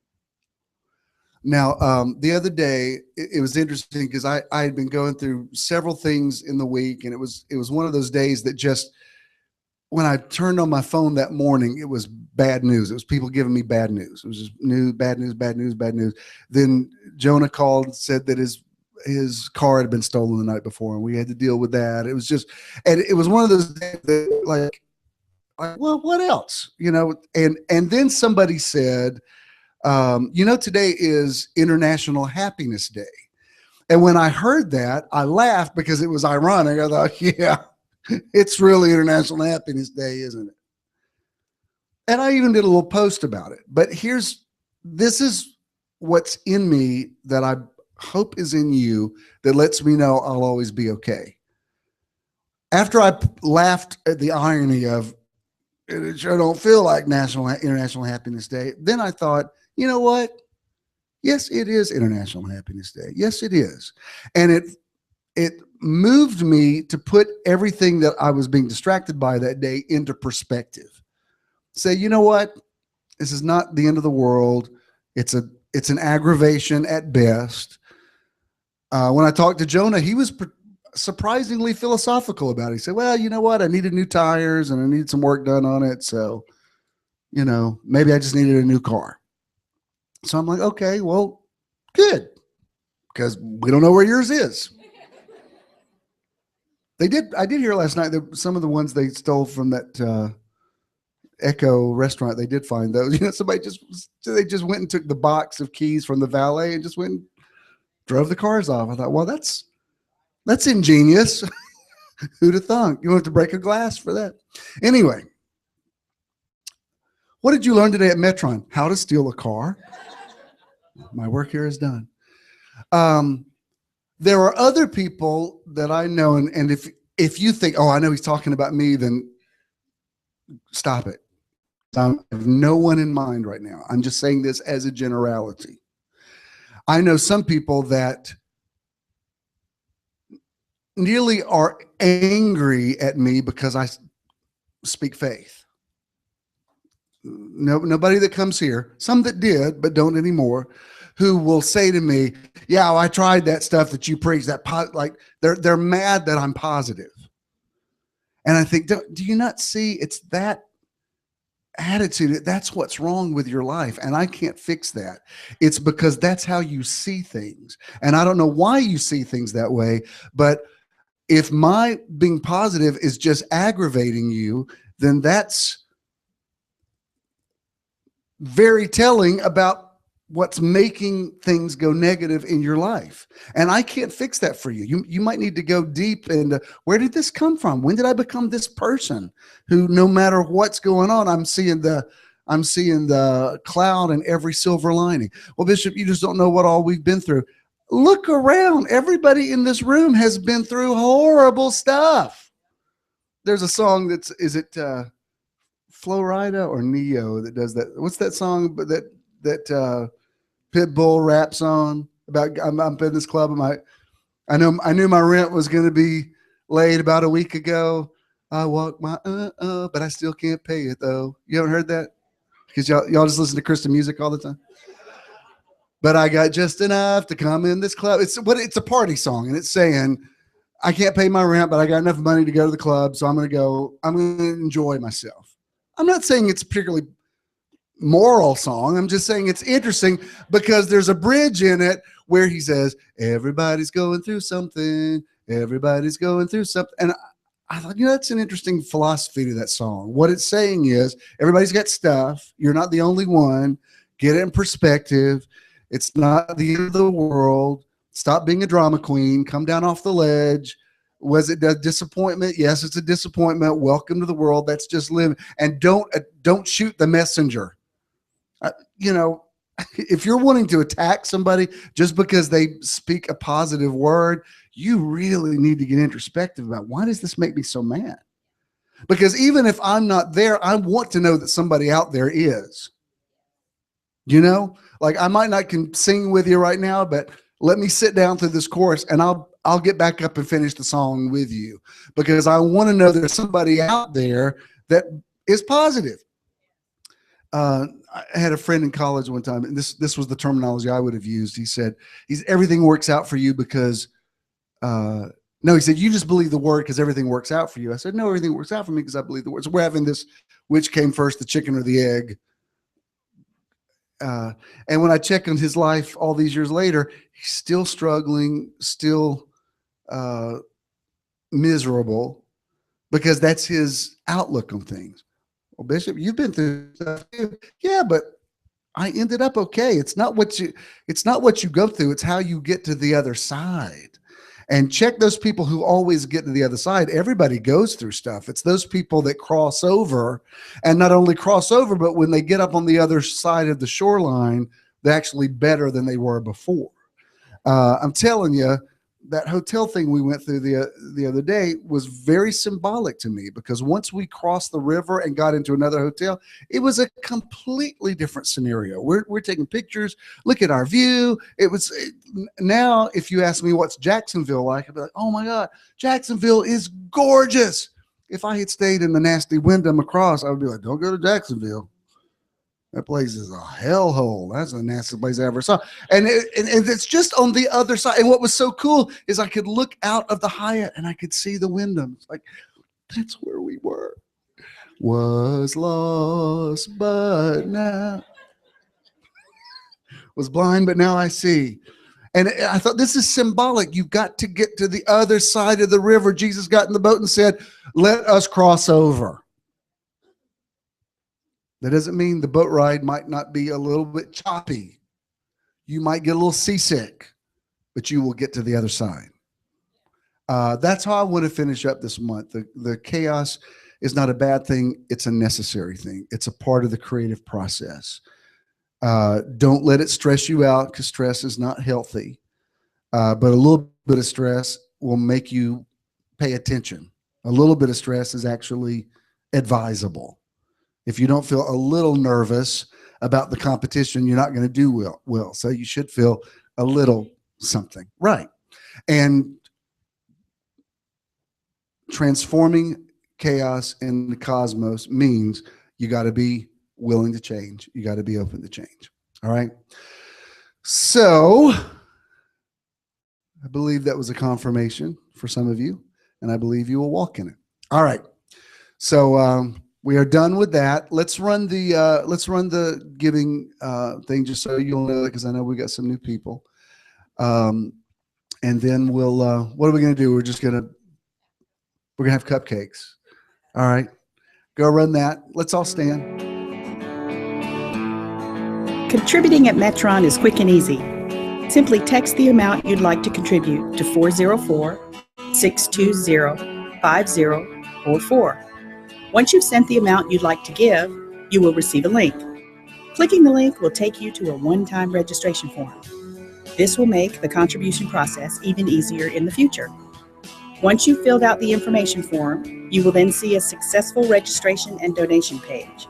Now, the other day, it was interesting because I had been going through several things in the week, and it was one of those days that just, when I turned on my phone that morning, it was bad news. It was people giving me bad news. It was just bad news, bad news, bad news. Then Jonah called and said that his car had been stolen the night before, and we had to deal with that. It was just, and it was one of those days that like, well, what else? You know, and then somebody said, you know, today is International Happiness Day. And when I heard that, I laughed because it was ironic. I thought, yeah, it's really International Happiness Day, isn't it? And I even did a little post about it. But this is what's in me that I hope is in you, that lets me know I'll always be okay. After I laughed at the irony of it sure don't feel like International Happiness Day, then I thought, you know what? Yes, it is International Happiness Day. Yes, it is. And it moved me to put everything that I was being distracted by that day into perspective. Say, you know what? This is not the end of the world. It's an aggravation at best. When I talked to Jonah, he was surprisingly philosophical about it. He said, well, you know what? I needed new tires and I needed some work done on it. So, you know, maybe I just needed a new car. So I'm like, okay, well, good. Because we don't know where yours is. I did hear last night that some of the ones they stole from that Echo restaurant, they did find those. You know, they just went and took the box of keys from the valet and just went and drove the cars off. I thought, well, that's ingenious. Who'd have thunk? You want to break a glass for that? Anyway, what did you learn today at METRON? How to steal a car. My work here is done. There are other people that I know, and if you think, oh, I know he's talking about me, then stop it. I have no one in mind right now. I'm just saying this as a generality. I know some people that nearly are angry at me because I speak faith. No, nobody that comes here, some that did, but don't anymore, who will say to me, yeah, well, I tried that stuff that you preach, that like they're mad that I'm positive. And I think, do you not see it's that attitude? That's what's wrong with your life. And I can't fix that. It's because that's how you see things. And I don't know why you see things that way, but if my being positive is just aggravating you, then that's very telling about what's making things go negative in your life. And I can't fix that for you. You might need to go deep into where did this come from? When did I become this person who, no matter what's going on, I'm seeing the cloud in every silver lining? Well, Bishop, you just don't know what all we've been through. Look around. Everybody in this room has been through horrible stuff. There's a song that's, is it Flo Rida or Neo that does that? What's that song that Pitbull raps on about? I'm in this club and I knew my rent was going to be laid about a week ago. I walk my but I still can't pay it though. You haven't heard that? Because y'all just listen to Christian music all the time. But I got just enough to come in this club. It's a party song, and it's saying, I can't pay my rent, but I got enough money to go to the club, so I'm going to enjoy myself. I'm not saying it's a particularly moral song. I'm just saying it's interesting because there's a bridge in it where he says, everybody's going through something. Everybody's going through something. And I thought, that's an interesting philosophy to that song. What it's saying is everybody's got stuff. You're not the only one. Get it in perspective. It's not the end of the world. Stop being a drama queen. Come down off the ledge. Was it a disappointment? Yes, it's a disappointment. Welcome to the world. That's just living. And don't shoot the messenger. If you're wanting to attack somebody just because they speak a positive word, you really need to get introspective about, why does this make me so mad? Because even if I'm not there, I want to know that somebody out there is. Like I might not can sing with you right now, but let me sit down through this chorus and I'll get back up and finish the song with you, because I want to know there's somebody out there that is positive. I had a friend in college one time, and this was the terminology I would have used. He said, everything works out for you because, no, he said, you just believe the word because everything works out for you. I said, no, everything works out for me because I believe the word. So we're having this, which came first, the chicken or the egg? And when I check on his life all these years later, he's still struggling, still miserable, because that's his outlook on things. Well, Bishop, you've been through stuff too. Yeah, but I ended up okay. It's not what you go through. It's how you get to the other side. And check those people who always get to the other side. Everybody goes through stuff. It's those people that cross over, and not only cross over, but when they get up on the other side of the shoreline, they're actually better than they were before. I'm telling you, that hotel thing we went through the other day was very symbolic to me, because once we crossed the river and got into another hotel, it was a completely different scenario. We're taking pictures. Look at our view. Now, if you ask me what's Jacksonville like, I'd be like, oh my God, Jacksonville is gorgeous. If I had stayed in the nasty Wyndham across, I would be like, don't go to Jacksonville. That place is a hellhole. That's the nastiest place I ever saw. And it's just on the other side. And what was so cool is I could look out of the Hyatt and I could see the Wyndhams. Like, that's where we were. Was lost, but now. Was blind, but now I see. And I thought, this is symbolic. You've got to get to the other side of the river. Jesus got in the boat and said, let us cross over. That doesn't mean the boat ride might not be a little bit choppy. You might get a little seasick, but you will get to the other side. That's how I want to finish up this month. The chaos is not a bad thing. It's a necessary thing. It's a part of the creative process. Don't let it stress you out, because stress is not healthy. But a little bit of stress will make you pay attention. A little bit of stress is actually advisable. If you don't feel a little nervous about the competition, you're not going to do well. So you should feel a little something, right? And transforming chaos in the cosmos means you got to be willing to change. You got to be open to change. All right. So I believe that was a confirmation for some of you, and I believe you will walk in it. All right. So we are done with that. Let's run the giving thing just so you'll know that, because I know we got some new people. And then we'll what are we going to do? We're gonna have cupcakes. All right. Go run that. Let's all stand. Contributing at METRON is quick and easy. Simply text the amount you'd like to contribute to 404-620-5044. Once you've sent the amount you'd like to give, you will receive a link. Clicking the link will take you to a one-time registration form. This will make the contribution process even easier in the future. Once you've filled out the information form, you will then see a successful registration and donation page.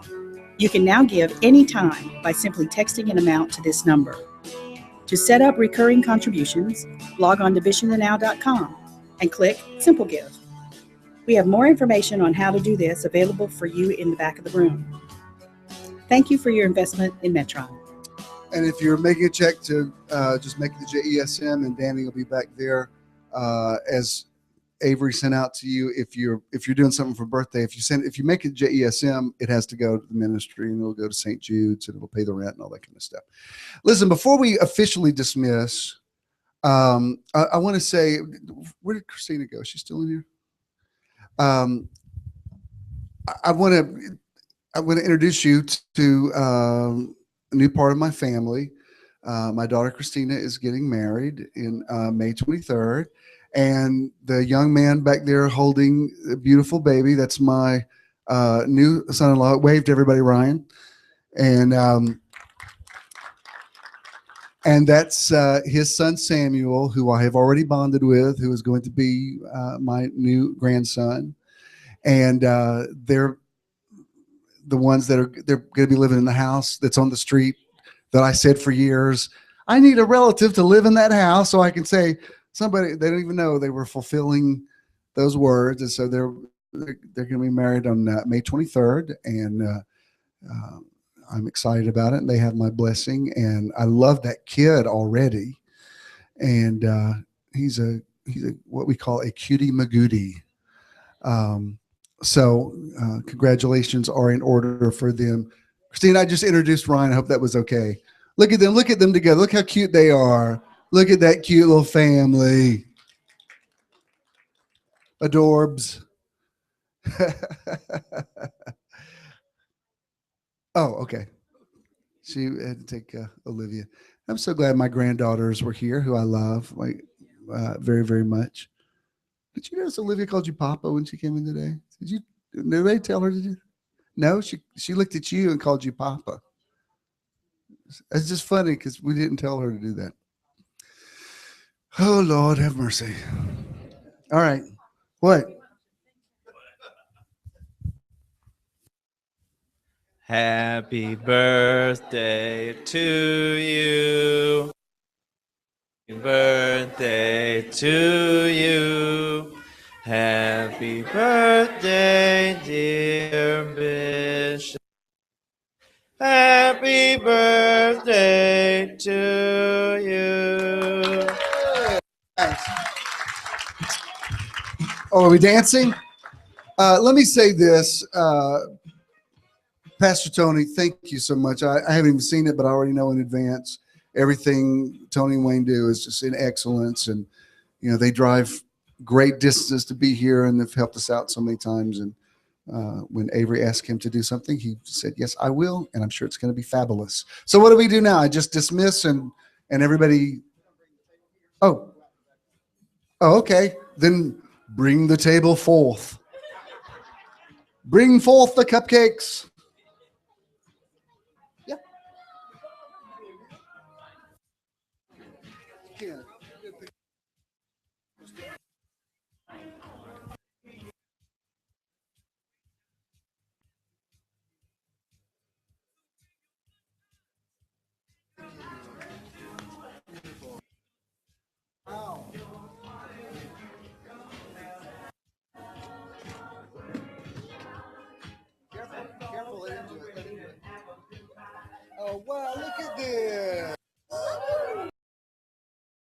You can now give anytime by simply texting an amount to this number. To set up recurring contributions, log on to visionthenow.com and click Simple Give. We have more information on how to do this available for you in the back of the room. Thank you for your investment in METRON. And if you're making a check to just make the JESM, and Danny will be back there as Avery sent out to you. If you're doing something for birthday, if you make it JESM, it has to go to the ministry, and it'll go to St. Jude's, and it'll pay the rent and all that kind of stuff. Listen, before we officially dismiss, I want to say, where did Christina go? Is she still in here? I want to introduce you to a new part of my family. My daughter Christina is getting married in May 23rd. And the young man back there holding a beautiful baby, that's my new son-in-law. Wave to everybody, Ryan. And that's his son, Samuel, who I have already bonded with, who is going to be my new grandson. And they're the ones they're going to be living in the house that's on the street that I said for years, I need a relative to live in that house so I can say, somebody, they don't even know they were fulfilling those words. And so they're going to be married on May 23rd. And I'm excited about it. And they have my blessing. And I love that kid already. And he's a what we call a cutie magootie. So congratulations are in order for them. Christine, I just introduced Ryan. I hope that was okay. Look at them. Look at them together. Look how cute they are. Look at that cute little family. Adorbs. Oh, okay. She had to take Olivia. I'm so glad my granddaughters were here, who I love very, very much. Did you notice Olivia called you Papa when she came in today? Did they tell her to do that? No, she looked at you and called you Papa. It's just funny because we didn't tell her to do that. Oh, Lord, have mercy. All right. What? Happy birthday to you. Happy birthday to you. Happy birthday, dear Bishop. Happy birthday to you. Thanks. Oh, are we dancing? Let me say this. Pastor Tony, thank you so much. I haven't even seen it, but I already know in advance everything Tony and Wayne do is just in excellence. And, you know, they drive great distances to be here, and they've helped us out so many times. And when Avery asked him to do something, he said, yes, I will. And I'm sure it's going to be fabulous. So what do we do now? I just dismiss and everybody. Oh, okay. Then bring the table forth. Bring forth the cupcakes. Yeah. Yeah. Oh, wow, look at this.